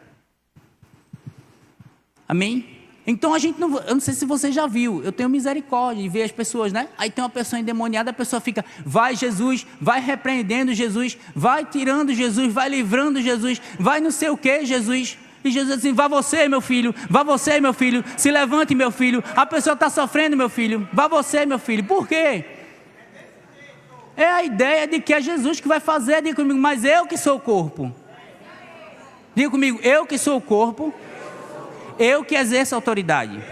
Amém? Então eu não sei se você já viu, eu tenho misericórdia de ver as pessoas, né? Aí tem uma pessoa endemoniada, a pessoa fica, vai Jesus, vai repreendendo Jesus, vai tirando Jesus, vai livrando Jesus, vai não sei o que Jesus. E Jesus diz assim, vá você meu filho, se levante meu filho, a pessoa está sofrendo meu filho, vá você meu filho. Por quê? É a ideia de que é Jesus que vai fazer, diga comigo, mas eu que sou o corpo. Diga comigo, eu que sou o corpo. Eu que exerço a autoridade.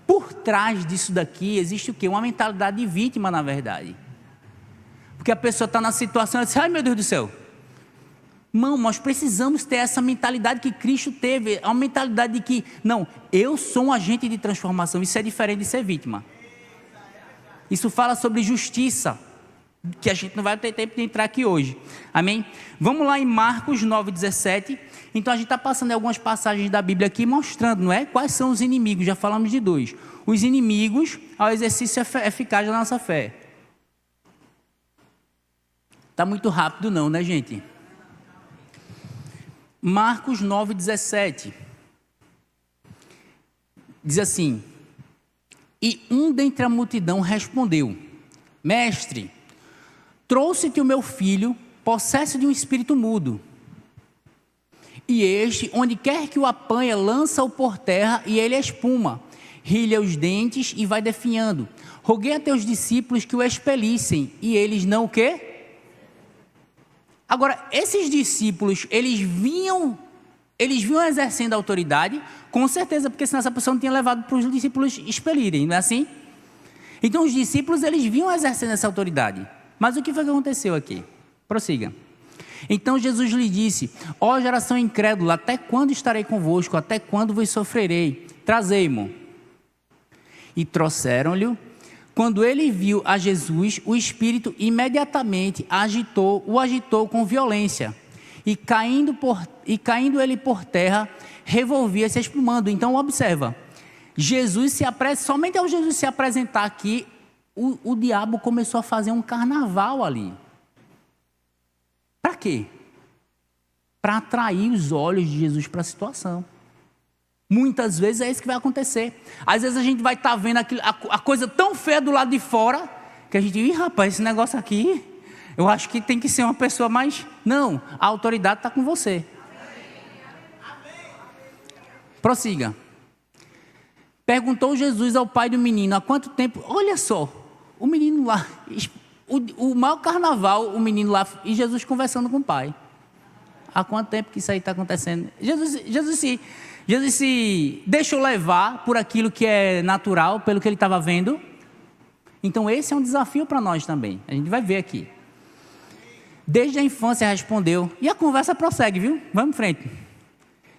Por trás disso daqui existe o quê? Uma mentalidade de vítima, na verdade. Porque a pessoa está na situação e diz, ai meu Deus do céu. Não, nós precisamos ter essa mentalidade que Cristo teve. A mentalidade de que, não, eu sou um agente de transformação. Isso é diferente de ser vítima. Isso fala sobre justiça, que a gente não vai ter tempo de entrar aqui hoje. Amém? Vamos lá em Marcos 9:17. Então a gente está passando em algumas passagens da Bíblia aqui, mostrando, não é? Quais são os inimigos, já falamos de 2. Os inimigos ao exercício eficaz da nossa fé. Está muito rápido não, né gente? Marcos 9:17. Diz assim, e um dentre a multidão respondeu, mestre, trouxe-te o meu filho, possesso de um espírito mudo. E este, onde quer que o apanha, lança-o por terra e ele espuma. rilha os dentes e vai definhando. Roguei a teus discípulos que o expelissem, e eles não o quê? Agora, esses discípulos, eles vinham exercendo a autoridade, com certeza, porque senão essa pessoa não tinha levado para os discípulos expelirem, não é assim? Então os discípulos, eles vinham exercendo essa autoridade. Mas o que foi que aconteceu aqui? Prossiga. Então Jesus lhe disse: ó geração incrédula, até quando estarei convosco? Até quando vos sofrerei? Trazei-mo. E trouxeram-lhe. Quando ele viu a Jesus, o Espírito imediatamente o agitou com violência. E caindo ele por terra, revolvia-se espumando. Então observa, somente ao Jesus se apresentar aqui, o diabo começou a fazer um carnaval ali. Para quê? Para atrair os olhos de Jesus para a situação. Muitas vezes é isso que vai acontecer. Às vezes a gente vai estar vendo a coisa tão feia do lado de fora, que a gente diz: rapaz, esse negócio aqui, eu acho que tem que ser uma pessoa mais... Não, a autoridade está com você. Prossiga. Perguntou Jesus ao pai do menino: há quanto tempo? Olha só, o menino lá, o maior carnaval, o menino lá, e Jesus conversando com o pai. Há quanto tempo que isso aí está acontecendo? Jesus se deixou levar por aquilo que é natural, pelo que ele estava vendo. Então esse é um desafio para nós também. A gente vai ver aqui. Desde a infância respondeu. E a conversa prossegue, viu? Vamos em frente.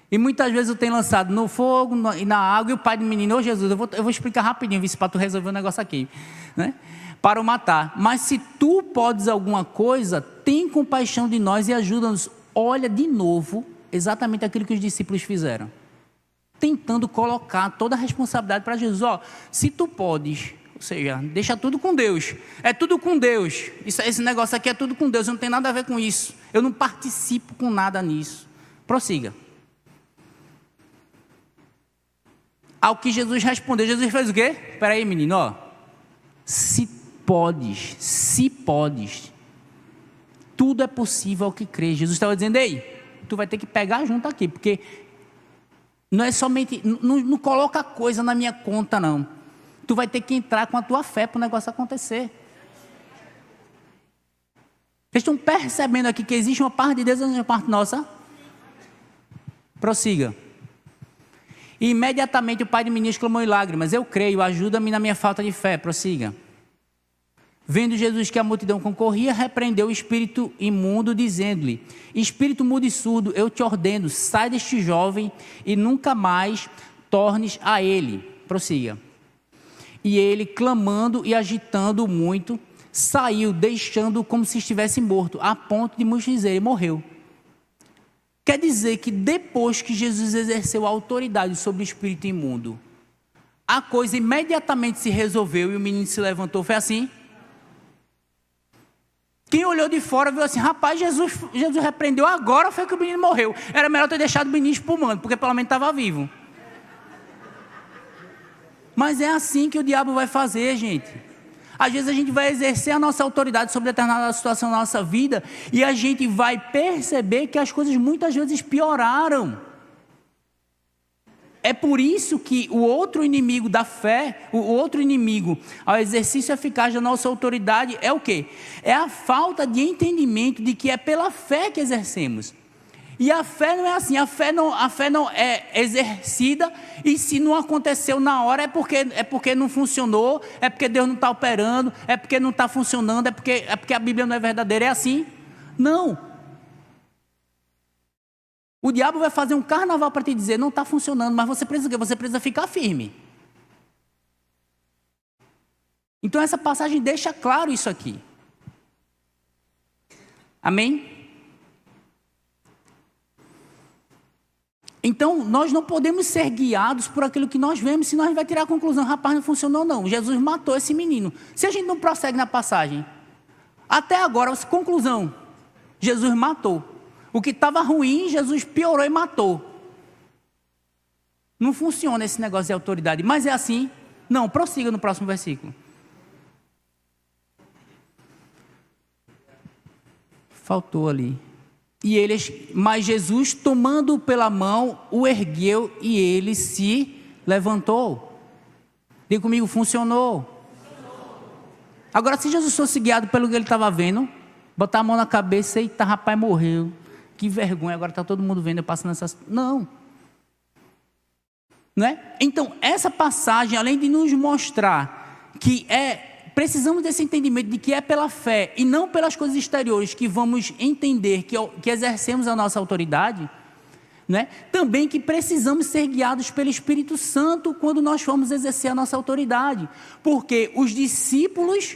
E muitas vezes eu tenho lançado no fogo e na água, e o pai do menino: ô Jesus, eu vou explicar rapidinho, viu, para tu resolver um negócio aqui, né? Para o matar. Mas se tu podes alguma coisa, tem compaixão de nós e ajuda-nos. Olha de novo exatamente aquilo que os discípulos fizeram, tentando colocar toda a responsabilidade para Jesus. Ó, se tu podes, ou seja, deixa tudo com Deus, é tudo com Deus, esse negócio aqui é tudo com Deus, eu não tenho nada a ver com isso, eu não participo com nada nisso. Prossiga. Ao que Jesus respondeu, Jesus fez o quê? Espera aí, menino, ó. Se podes, tudo é possível ao que crê. Jesus estava dizendo: ei, tu vai ter que pegar junto aqui, porque não é somente, não coloca coisa na minha conta, não. Tu vai ter que entrar com a tua fé para o negócio acontecer. Vocês estão percebendo aqui que existe uma parte de Deus e uma parte nossa? Prossiga. E imediatamente o pai do menino exclamou em lágrimas: eu creio, ajuda-me na minha falta de fé. Prossiga. Vendo Jesus que a multidão concorria, repreendeu o espírito imundo, dizendo-lhe: espírito mudo e surdo, eu te ordeno, sai deste jovem e nunca mais tornes a ele. Prossiga. E ele, clamando e agitando muito, saiu, deixando-o como se estivesse morto, a ponto de muitos dizerem: morreu. Quer dizer que depois que Jesus exerceu a autoridade sobre o espírito imundo, a coisa imediatamente se resolveu e o menino se levantou. Foi assim? Quem olhou de fora viu assim: rapaz, Jesus repreendeu agora, foi que o menino morreu. Era melhor ter deixado o menino espumando, porque pelo menos estava vivo. Mas é assim que o diabo vai fazer, gente. Às vezes a gente vai exercer a nossa autoridade sobre determinada situação na nossa vida e a gente vai perceber que as coisas muitas vezes pioraram. É por isso que o outro inimigo da fé, o outro inimigo ao exercício eficaz da nossa autoridade é o quê? É a falta de entendimento de que é pela fé que exercemos. E a fé não é assim, a fé não é exercida, e se não aconteceu na hora é porque não funcionou, é porque Deus não está operando, é porque não está funcionando, é porque a Bíblia não é verdadeira. É assim? Não. O diabo vai fazer um carnaval para te dizer: não está funcionando, mas você precisa o quê? Você precisa ficar firme. Então essa passagem deixa claro isso aqui. Amém? Então nós não podemos ser guiados por aquilo que nós vemos, senão a gente vai tirar a conclusão: rapaz, não funcionou não, Jesus matou esse menino. Se a gente não prossegue na passagem, até agora, conclusão: Jesus matou. O que estava ruim, Jesus piorou e matou. Não funciona esse negócio de autoridade. Mas é assim? Não, prossiga no próximo versículo. Faltou ali. Mas Jesus, tomando-o pela mão, o ergueu e ele se levantou. Diga comigo, funcionou. Agora, se Jesus fosse guiado pelo que ele estava vendo, botar a mão na cabeça, eita, rapaz, morreu. Que vergonha, agora está todo mundo vendo eu passando essas... Não. Não é? Então, essa passagem, além de nos mostrar que precisamos desse entendimento de que é pela fé e não pelas coisas exteriores que vamos entender que exercemos a nossa autoridade, não é? Também que precisamos ser guiados pelo Espírito Santo quando nós formos exercer a nossa autoridade. Porque os discípulos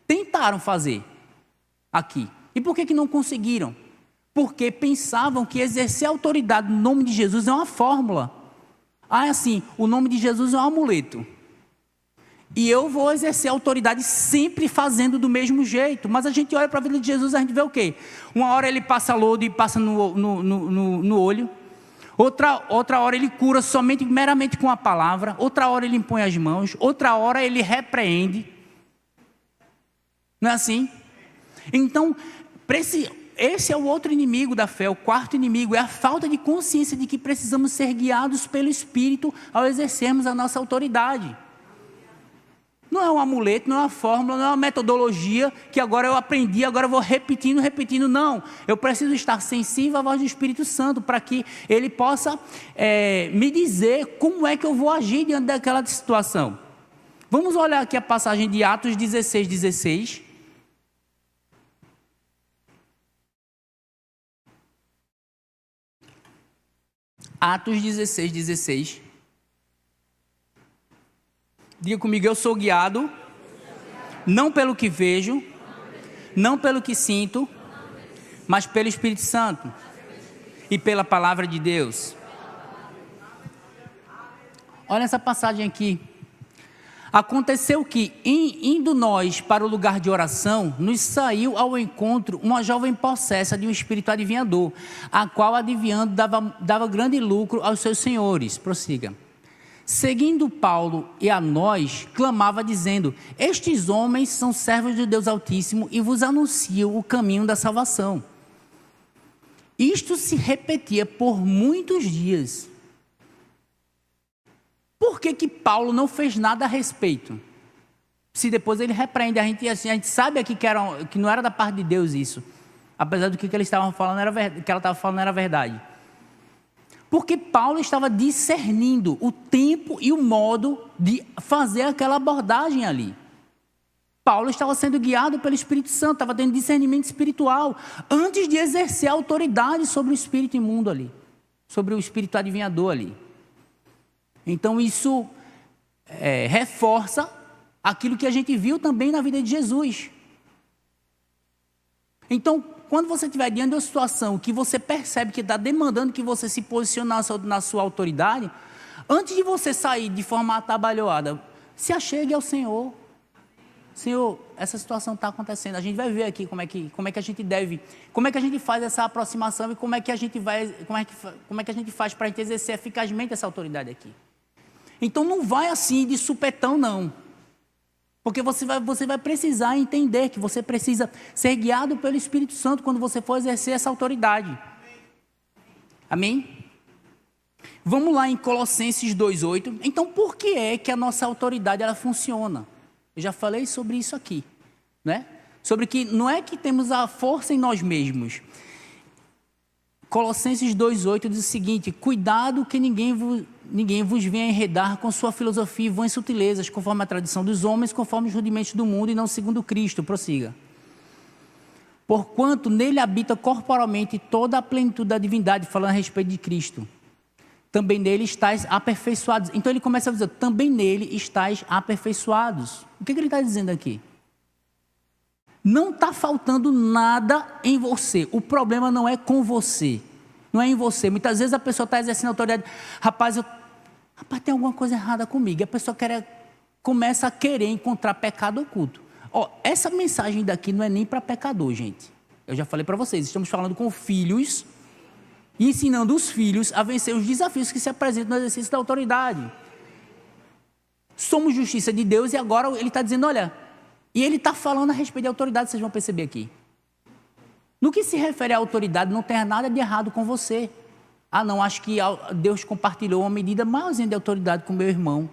tentaram fazer aqui. E por que não conseguiram? Porque pensavam que exercer a autoridade no nome de Jesus é uma fórmula. Assim, o nome de Jesus é um amuleto. E eu vou exercer a autoridade sempre fazendo do mesmo jeito. Mas a gente olha para a vida de Jesus e a gente vê o quê? Uma hora ele passa lodo e passa no olho. Outra hora ele cura meramente com a palavra. Outra hora ele impõe as mãos. Outra hora ele repreende. Não é assim? Então, esse é o outro inimigo da fé. O quarto inimigo é a falta de consciência de que precisamos ser guiados pelo Espírito ao exercermos a nossa autoridade. Não é um amuleto, não é uma fórmula, não é uma metodologia que agora eu aprendi, agora eu vou repetindo. Não, eu preciso estar sensível à voz do Espírito Santo para que Ele possa me dizer como é que eu vou agir diante daquela situação. Vamos olhar aqui a passagem de Atos 16:16. Atos 16:16. Diga comigo, eu sou guiado, não pelo que vejo, não pelo que sinto, mas pelo Espírito Santo e pela palavra de Deus. Olha essa passagem aqui. Aconteceu que, indo nós para o lugar de oração, nos saiu ao encontro uma jovem possessa de um espírito adivinhador, a qual, adivinhando, dava grande lucro aos seus senhores. Prossiga. Seguindo Paulo e a nós, clamava dizendo: estes homens são servos de Deus Altíssimo e vos anunciam o caminho da salvação. Isto se repetia por muitos dias. Por que Paulo não fez nada a respeito? Se depois ele repreende, a gente sabe aqui que não era da parte de Deus isso. Apesar do que eles estavam falando, que ela estava falando era verdade. Porque Paulo estava discernindo o tempo e o modo de fazer aquela abordagem ali. Paulo estava sendo guiado pelo Espírito Santo, estava tendo discernimento espiritual, antes de exercer a autoridade sobre o espírito imundo ali, sobre o espírito adivinhador ali. Então isso reforça aquilo que a gente viu também na vida de Jesus. Então, quando você estiver diante de uma situação que você percebe que está demandando que você se posicione na sua autoridade, antes de você sair de forma atabalhoada, se achegue ao Senhor. Senhor, essa situação está acontecendo. A gente vai ver aqui como é que a gente deve, como é que a gente faz essa aproximação e como é que a gente faz para a gente exercer eficazmente essa autoridade aqui. Então não vai assim de supetão, não. Porque você vai precisar entender que você precisa ser guiado pelo Espírito Santo quando você for exercer essa autoridade. Amém? Vamos lá em Colossenses 2:8. Então, por que é que a nossa autoridade ela funciona? Eu já falei sobre isso aqui, né? Sobre que não é que temos a força em nós mesmos. Colossenses 2:8 diz o seguinte: cuidado que ninguém vos venha enredar com sua filosofia e vãs sutilezas, conforme a tradição dos homens, conforme os rudimentos do mundo e não segundo Cristo. Prossiga. Porquanto nele habita corporalmente toda a plenitude da divindade, falando a respeito de Cristo. Também nele estáis aperfeiçoados. Então ele começa a dizer, também nele estáis aperfeiçoados. O que ele está dizendo aqui? Não está faltando nada em você. O problema não é com você. Não é em você. Muitas vezes a pessoa está exercendo autoridade. Rapaz, tem alguma coisa errada comigo. E a pessoa começa a querer encontrar pecado oculto. Essa mensagem daqui não é nem para pecador, gente. Eu já falei para vocês. Estamos falando com filhos e ensinando os filhos a vencer os desafios que se apresentam no exercício da autoridade. Somos justiça de Deus e agora ele está dizendo, olha... E ele está falando a respeito de autoridade, vocês vão perceber aqui. No que se refere à autoridade, não tem nada de errado com você. Não, acho que Deus compartilhou uma medida maiorzinha de autoridade com meu irmão.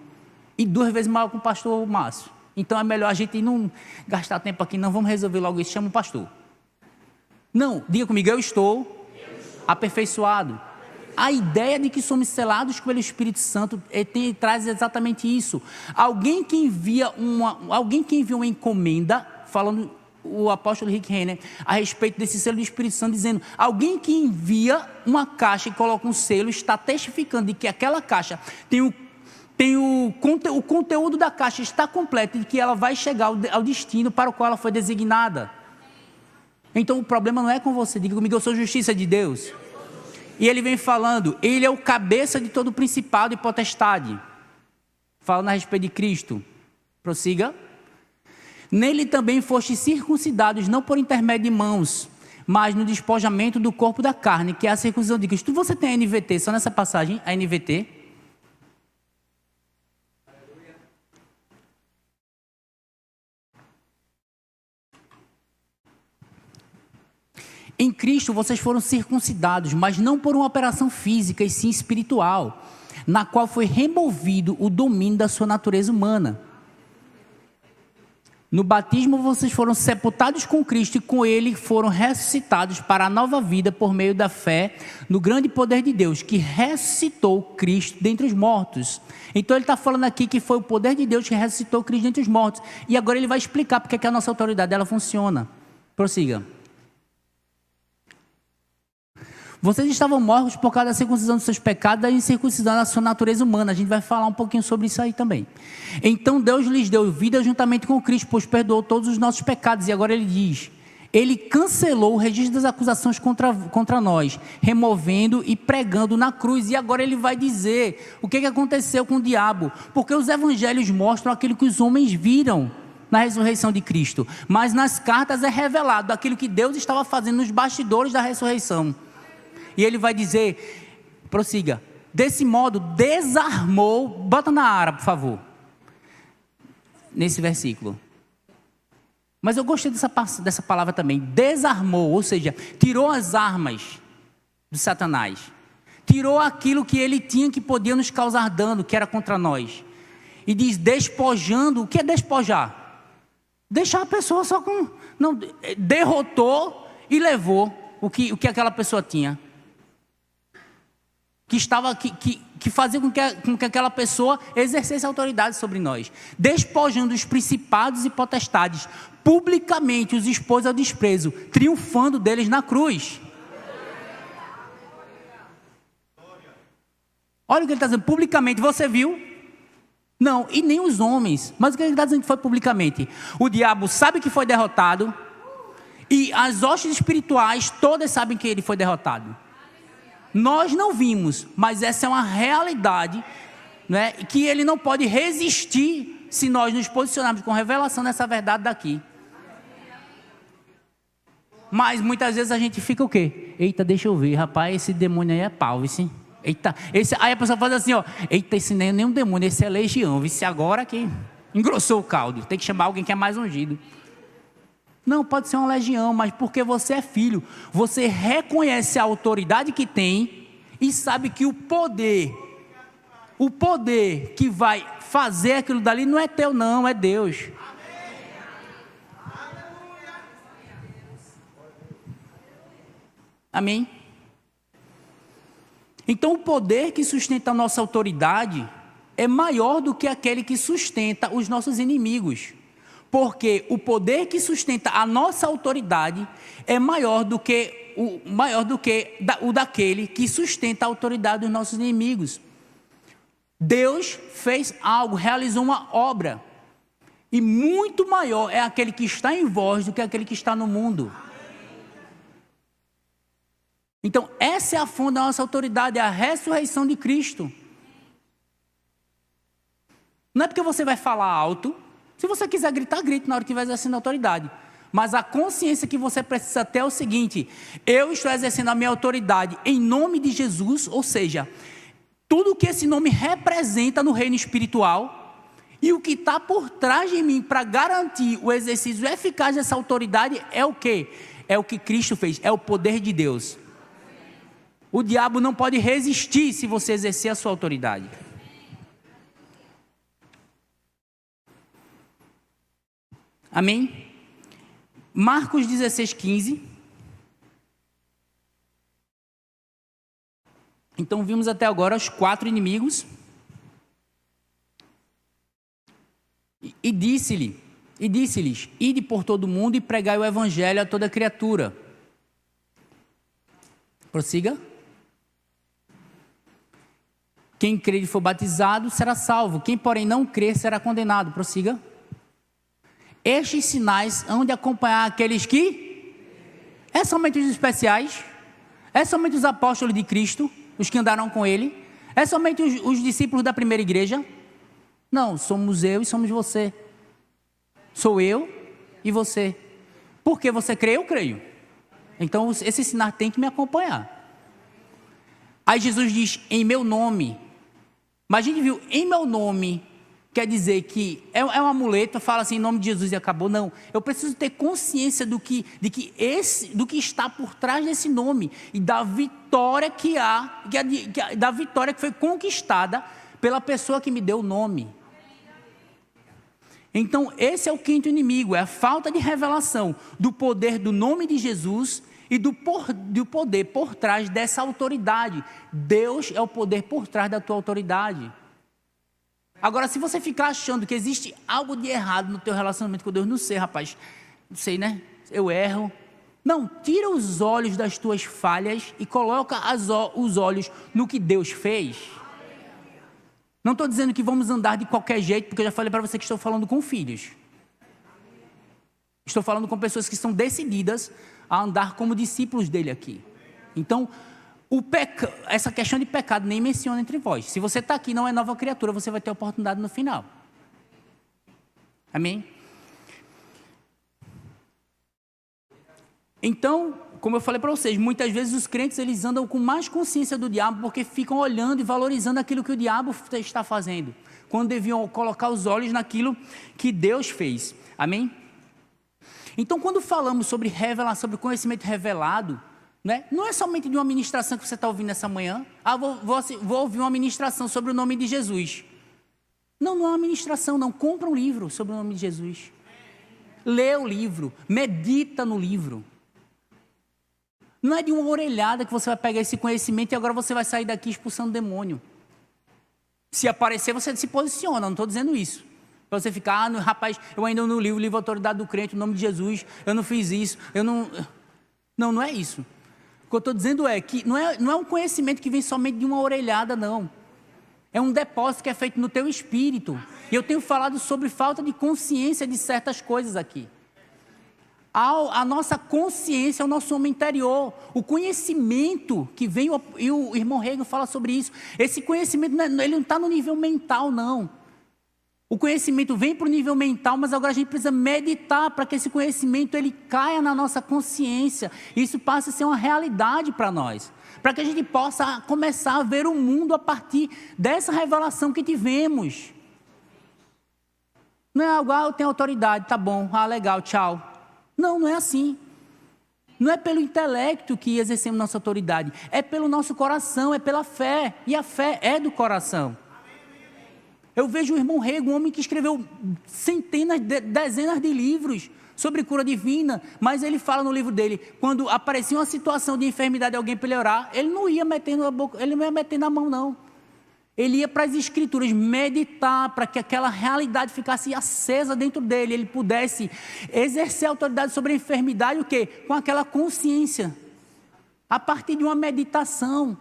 e 2 vezes maior que o pastor Márcio. Então é melhor a gente não gastar tempo aqui, não, vamos resolver logo isso, chama o pastor. Não, diga comigo, eu estou aperfeiçoado. A ideia de que somos selados pelo Espírito Santo traz exatamente isso. Alguém que envia uma encomenda, falando o apóstolo Rick Renner, a respeito desse selo do Espírito Santo, dizendo, alguém que envia uma caixa e coloca um selo, está testificando de que aquela caixa o conteúdo da caixa está completo e de que ela vai chegar ao destino para o qual ela foi designada. Então o problema não é com você, diga comigo, eu sou justiça de Deus. E ele vem falando, ele é o cabeça de todo principado e potestade. Falando a respeito de Cristo. Prossiga. Nele também foste circuncidados, não por intermédio de mãos, mas no despojamento do corpo da carne, que é a circuncisão de Cristo. Você tem a NVT, só nessa passagem, a NVT. Em Cristo vocês foram circuncidados, mas não por uma operação física, e sim espiritual, na qual foi removido o domínio da sua natureza humana. No batismo vocês foram sepultados com Cristo e com Ele foram ressuscitados para a nova vida por meio da fé no grande poder de Deus, que ressuscitou Cristo dentre os mortos. Então ele está falando aqui que foi o poder de Deus que ressuscitou Cristo dentre os mortos. E agora ele vai explicar porque é que a nossa autoridade ela funciona. Prossiga. Vocês estavam mortos por causa da circuncisão dos seus pecados, da incircuncisão da sua natureza humana. A gente vai falar um pouquinho sobre isso aí também. Então Deus lhes deu vida juntamente com Cristo, pois perdoou todos os nossos pecados. E agora ele diz, ele cancelou o registro das acusações contra nós, removendo e pregando na cruz. E agora ele vai dizer o que aconteceu com o diabo. Porque os evangelhos mostram aquilo que os homens viram na ressurreição de Cristo. Mas nas cartas é revelado aquilo que Deus estava fazendo nos bastidores da ressurreição. E ele vai dizer, prossiga, desse modo desarmou, bota na Ara, por favor, nesse versículo. Mas eu gostei dessa palavra também, desarmou, ou seja, tirou as armas de Satanás, tirou aquilo que ele tinha que podia nos causar dano, que era contra nós. E diz, despojando, o que é despojar? Deixar a pessoa só com, não, derrotou e levou o que aquela pessoa tinha. Que fazia com que aquela pessoa exercesse autoridade sobre nós, despojando os principados e potestades, publicamente os expôs ao desprezo, triunfando deles na cruz. Olha o que ele está dizendo, publicamente, você viu? Não, e nem os homens, mas o que ele está dizendo que foi publicamente? O diabo sabe que foi derrotado, e as hostes espirituais todas sabem que ele foi derrotado. Nós não vimos, mas essa é uma realidade, né, que ele não pode resistir se nós nos posicionarmos com revelação nessa verdade daqui. Mas muitas vezes a gente fica o quê? Eita, deixa eu ver, rapaz, esse demônio aí é pau, vice. Eita, aí a pessoa faz assim, ó, eita, esse nem é nenhum demônio, esse é legião, vice, agora que engrossou o caldo, tem que chamar alguém que é mais ungido. Não, pode ser uma legião, mas porque você é filho, você reconhece a autoridade que tem e sabe que o poder que vai fazer aquilo dali não é teu não, é Deus. Amém? Então o poder que sustenta a nossa autoridade é maior do que aquele que sustenta os nossos inimigos. Porque o poder que sustenta a nossa autoridade é maior do que o daquele que sustenta a autoridade dos nossos inimigos. Deus fez algo, realizou uma obra. E muito maior é aquele que está em vós do que aquele que está no mundo. Então, essa é a fonte da nossa autoridade, é a ressurreição de Cristo. Não é porque você vai falar alto. Se você quiser gritar, grite na hora que estiver exercendo a autoridade. Mas a consciência que você precisa ter é o seguinte: eu estou exercendo a minha autoridade em nome de Jesus, ou seja, tudo que esse nome representa no reino espiritual, e o que está por trás de mim para garantir o exercício eficaz dessa autoridade é o quê? É o que Cristo fez, é o poder de Deus. O diabo não pode resistir se você exercer a sua autoridade. Amém? Marcos 16:15. Então vimos até agora os 4 inimigos. E disse-lhes, ide por todo o mundo e pregai o evangelho a toda criatura. Prossiga. Quem crer e for batizado será salvo. Quem, porém, não crer será condenado. Prossiga. Estes sinais hão de acompanhar aqueles que... É somente os especiais? É somente os apóstolos de Cristo? Os que andaram com ele? É somente os discípulos da primeira igreja? Não, somos eu e somos você. Sou eu e você. Porque você crê, eu creio. Então, esse sinal tem que me acompanhar. Aí Jesus diz, em meu nome. Mas a gente viu, em meu nome, quer dizer que é um amuleto, fala assim, em nome de Jesus e acabou. Não, eu preciso ter consciência do que está por trás desse nome. E da vitória da vitória que foi conquistada pela pessoa que me deu o nome. Então, esse é o 5º inimigo, é a falta de revelação do poder do nome de Jesus e do poder por trás dessa autoridade. Deus é o poder por trás da tua autoridade. Agora, se você ficar achando que existe algo de errado no teu relacionamento com Deus, não sei, rapaz, não sei, né? Eu erro. Não, tira os olhos das tuas falhas e coloca os olhos no que Deus fez. Não estou dizendo que vamos andar de qualquer jeito, porque eu já falei para você que estou falando com filhos. Estou falando com pessoas que estão decididas a andar como discípulos dele aqui. Então, essa questão de pecado nem menciona entre vós. Se você está aqui e não é nova criatura, você vai ter oportunidade no final. Amém? Então, como eu falei para vocês, muitas vezes os crentes eles andam com mais consciência do diabo porque ficam olhando e valorizando aquilo que o diabo está fazendo, quando deviam colocar os olhos naquilo que Deus fez. Amém? Então, quando falamos sobre revelação, sobre conhecimento revelado, né, não é somente de uma ministração que você está ouvindo essa manhã. Vou ouvir uma ministração sobre o nome de Jesus. Não é uma ministração, não. Compra um livro sobre o nome de Jesus. Lê o livro, medita no livro. Não é de uma orelhada que você vai pegar esse conhecimento e agora você vai sair daqui expulsando demônio. Se aparecer, você se posiciona, não estou dizendo isso. Para você ficar, rapaz, eu ainda não li o livro Autoridade do Crente, o nome de Jesus, eu não fiz isso, eu não... Não é isso. O que eu estou dizendo é que não é um conhecimento que vem somente de uma orelhada, não. É um depósito que é feito no teu espírito. E eu tenho falado sobre falta de consciência de certas coisas aqui. A nossa consciência é o nosso homem interior. O conhecimento que vem, e o irmão Hegel fala sobre isso. Esse conhecimento, ele não está no nível mental, não. O conhecimento vem para o nível mental, mas agora a gente precisa meditar para que esse conhecimento ele caia na nossa consciência. E isso passe a ser uma realidade para nós. Para que a gente possa começar a ver o mundo a partir dessa revelação que tivemos. Não é algo, eu tenho autoridade, tá bom, legal, tchau. Não é assim. Não é pelo intelecto que exercemos nossa autoridade. É pelo nosso coração, é pela fé. E a fé é do coração. Eu vejo o irmão Rego, um homem que escreveu dezenas de livros sobre cura divina, mas ele fala no livro dele, quando aparecia uma situação de enfermidade de alguém para ele orar, ele não ia meter na boca, ele não ia meter na mão, não. Ele ia para as escrituras meditar, para que aquela realidade ficasse acesa dentro dele, ele pudesse exercer autoridade sobre a enfermidade, o quê? Com aquela consciência, a partir de uma meditação.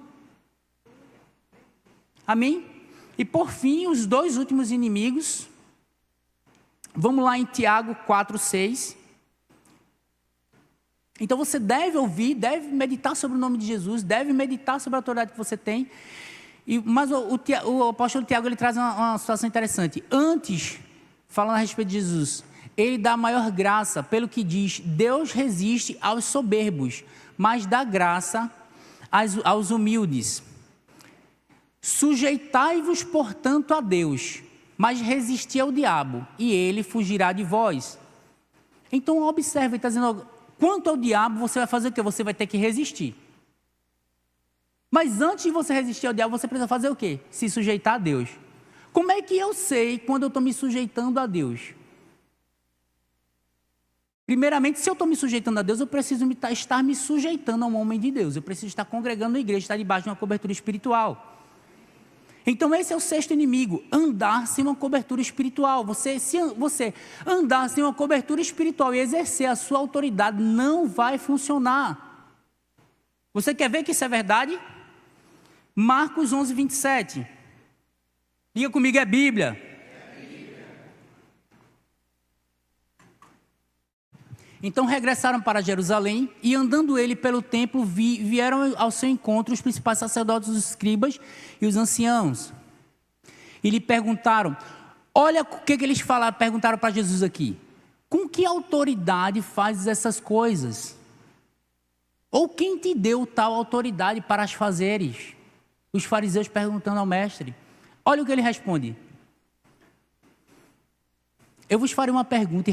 Amém? E por fim, os 2 últimos inimigos. Vamos lá em Tiago 4:6. Então você deve ouvir, deve meditar sobre o nome de Jesus, deve meditar sobre a autoridade que você tem. Mas o apóstolo Tiago ele traz uma situação interessante. Antes, falando a respeito de Jesus, ele dá maior graça, pelo que diz, Deus resiste aos soberbos, mas dá graça aos humildes. Sujeitai-vos, portanto, a Deus, mas resisti ao diabo, e ele fugirá de vós. Então, observe, ele está dizendo, quanto ao diabo, você vai fazer o quê? Você vai ter que resistir. Mas antes de você resistir ao diabo, você precisa fazer o quê? Se sujeitar a Deus. Como é que eu sei quando eu estou me sujeitando a Deus? Primeiramente, se eu estou me sujeitando a Deus, eu preciso estar me sujeitando a um homem de Deus. Eu preciso estar congregando na igreja, estar debaixo de uma cobertura espiritual. Então esse é o sexto inimigo, andar sem uma cobertura espiritual. Se você andar sem uma cobertura espiritual e exercer a sua autoridade, não vai funcionar. Você quer ver que isso é verdade? Marcos 11, 27. Diga comigo, é Bíblia. Então regressaram para Jerusalém e andando ele pelo templo vieram ao seu encontro os principais sacerdotes, os escribas e os anciãos. E lhe perguntaram, olha o que eles falaram, perguntaram para Jesus aqui. Com que autoridade fazes essas coisas? Ou quem te deu tal autoridade para as fazeres? Os fariseus perguntando ao mestre. Olha o que ele responde. Eu vos farei uma pergunta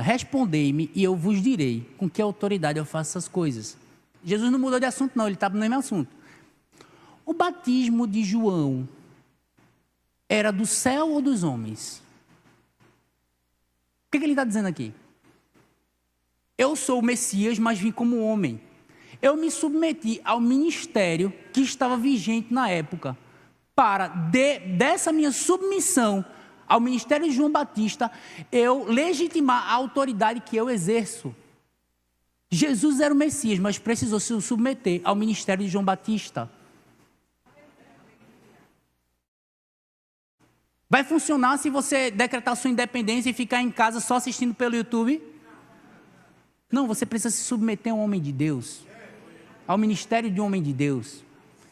respondei-me e eu vos direi com que autoridade eu faço essas coisas. Jesus não mudou de assunto não, ele está no mesmo assunto. O batismo de João era do céu ou dos homens? O que ele está dizendo aqui? Eu sou o Messias, mas vim como homem. Eu me submeti ao ministério que estava vigente na época, para dessa minha submissão ao ministério de João Batista, eu legitimar a autoridade que eu exerço. Jesus era o Messias, mas precisou se submeter ao ministério de João Batista. Vai funcionar se você decretar sua independência e ficar em casa só assistindo pelo YouTube? Não, você precisa se submeter a um homem de Deus, ao ministério de um homem de Deus.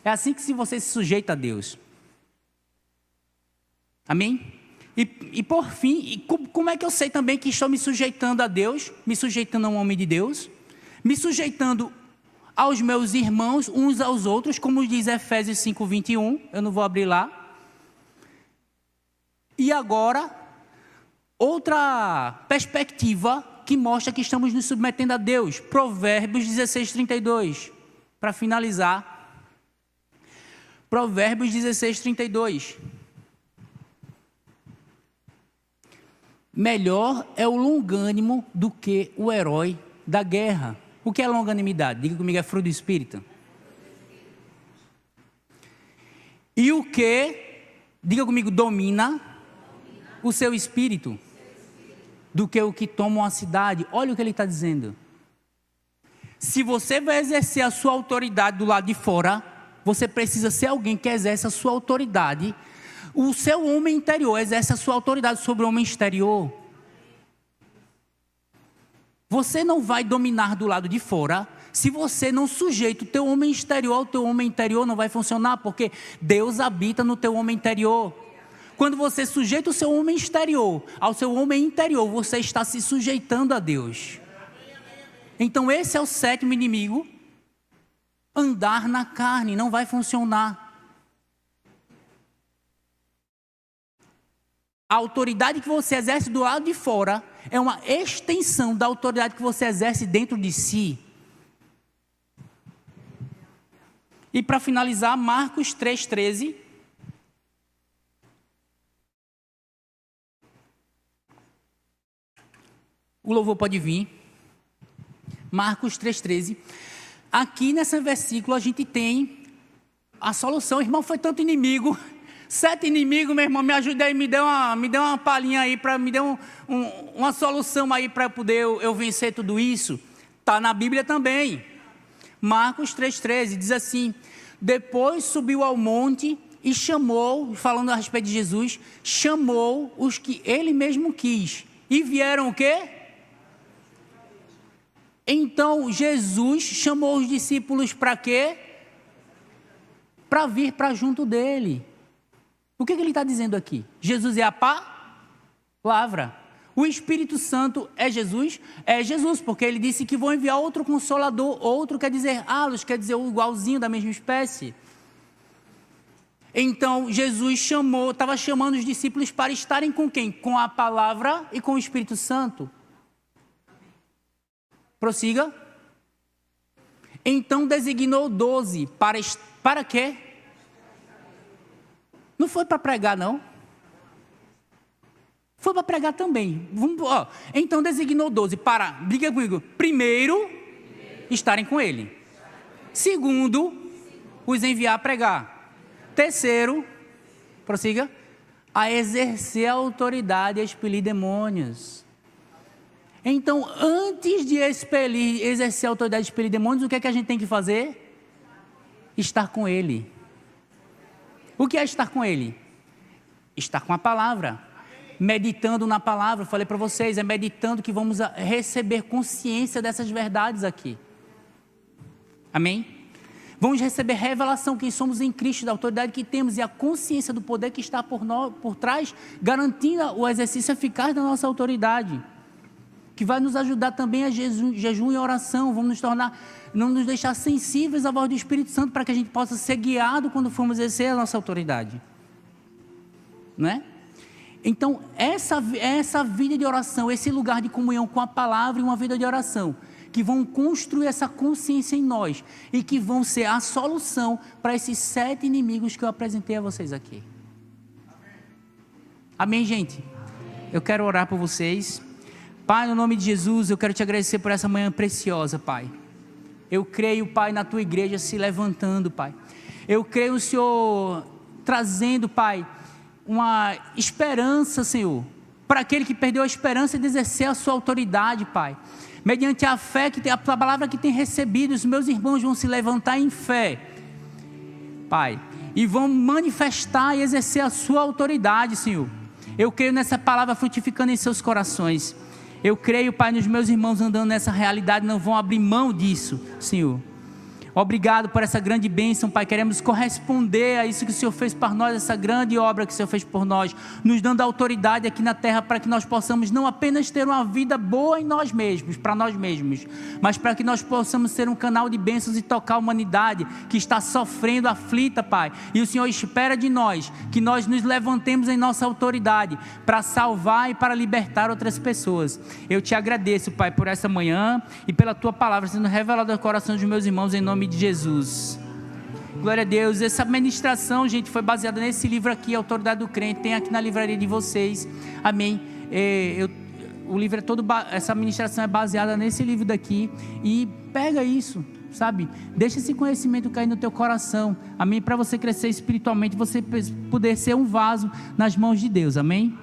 É assim que você se sujeita a Deus. Amém? E por fim, como é que eu sei também que estou me sujeitando a Deus, me sujeitando a um homem de Deus, me sujeitando aos meus irmãos, uns aos outros, como diz Efésios 5, 21, eu não vou abrir lá. E agora, outra perspectiva que mostra que estamos nos submetendo a Deus, Provérbios 16, 32, para finalizar. Provérbios 16, 32. Melhor é o longânimo do que o herói da guerra. O que é longanimidade? Diga comigo, é fruto do Espírito. E o que, diga comigo, domina o seu espírito do que o que toma uma cidade. Olha o que ele está dizendo. Se você vai exercer a sua autoridade do lado de fora, você precisa ser alguém que exerce a sua autoridade. O seu homem interior exerce a sua autoridade sobre o homem exterior. Você não vai dominar do lado de fora se você não sujeita o teu homem exterior ao teu homem interior, não vai funcionar, porque Deus habita no teu homem interior. Quando você sujeita o seu homem exterior ao seu homem interior, você está se sujeitando a Deus. Então esse é o sétimo inimigo. Andar na carne não vai funcionar. A autoridade que você exerce do lado de fora é uma extensão da autoridade que você exerce dentro de si. E para finalizar, Marcos 3,13. O louvor pode vir. Marcos 3,13. Aqui nesse versículo a gente tem a solução. Irmão, foi tanto inimigo. 7 inimigos, meu irmão, me ajuda aí, me dê uma palhinha aí, me dê uma solução aí para poder eu vencer tudo isso. Está na Bíblia também. Marcos 3,13 diz assim: depois subiu ao monte e chamou, falando a respeito de Jesus, chamou os que ele mesmo quis. E vieram o quê? Então Jesus chamou os discípulos para quê? Para vir para junto dele. O que ele está dizendo aqui? Jesus é a palavra. O Espírito Santo é Jesus? É Jesus, porque ele disse que vou enviar outro Consolador. Outro quer dizer halos, quer dizer o igualzinho da mesma espécie. Então Jesus estava chamando os discípulos para estarem com quem? Com a palavra e com o Espírito Santo. Prossiga. Então designou 12 para quê? Não foi para pregar, não. Foi para pregar também. Então designou 12 para, briga comigo, primeiro, estarem com ele. Segundo, os enviar a pregar. Terceiro, prossiga, a exercer a autoridade e expelir demônios. Então, antes de exercer a autoridade e expelir demônios, o que é que a gente tem que fazer? Estar com ele. O que é estar com ele? Estar com a palavra. Meditando na palavra, falei para vocês, é meditando que vamos receber consciência dessas verdades aqui. Amém? Vamos receber revelação quem somos em Cristo, da autoridade que temos e a consciência do poder que está por trás, garantindo o exercício eficaz da nossa autoridade, que vai nos ajudar também a jejum e oração. Vamos não nos deixar sensíveis à voz do Espírito Santo, para que a gente possa ser guiado quando formos exercer a nossa autoridade, não é? Então, essa vida de oração, esse lugar de comunhão com a palavra e uma vida de oração, que vão construir essa consciência em nós e que vão ser a solução para esses 7 inimigos que eu apresentei a vocês aqui. Amém, gente? Eu quero orar por vocês. Pai, no nome de Jesus, eu quero te agradecer por essa manhã preciosa, Pai. Eu creio, Pai, na tua igreja se levantando, Pai. Eu creio o Senhor trazendo, Pai, uma esperança, Senhor, para aquele que perdeu a esperança de exercer a sua autoridade, Pai. Mediante a fé, a palavra que tem recebido, os meus irmãos vão se levantar em fé, Pai, e vão manifestar e exercer a sua autoridade, Senhor. Eu creio nessa palavra frutificando em seus corações. Eu creio, Pai, nos meus irmãos andando nessa realidade, não vão abrir mão disso, Senhor. Obrigado por essa grande bênção, Pai. Queremos corresponder a isso que o Senhor fez para nós, essa grande obra que o Senhor fez por nós, nos dando autoridade aqui na terra, para que nós possamos não apenas ter uma vida boa em nós mesmos, para nós mesmos, mas para que nós possamos ser um canal de bênçãos e tocar a humanidade que está sofrendo, aflita, Pai. E o Senhor espera de nós que nós nos levantemos em nossa autoridade para salvar e para libertar outras pessoas. Eu te agradeço, Pai, por essa manhã e pela tua palavra sendo revelada ao coração dos meus irmãos, em nome de Jesus. Glória a Deus. Essa ministração, gente, foi baseada nesse livro aqui, Autoridade do Crente. Tem aqui na livraria de vocês. Amém. O livro é todo, essa ministração é baseada nesse livro daqui. E pega isso, sabe? Deixa esse conhecimento cair no teu coração. Amém. Para você crescer espiritualmente, você poder ser um vaso nas mãos de Deus. Amém.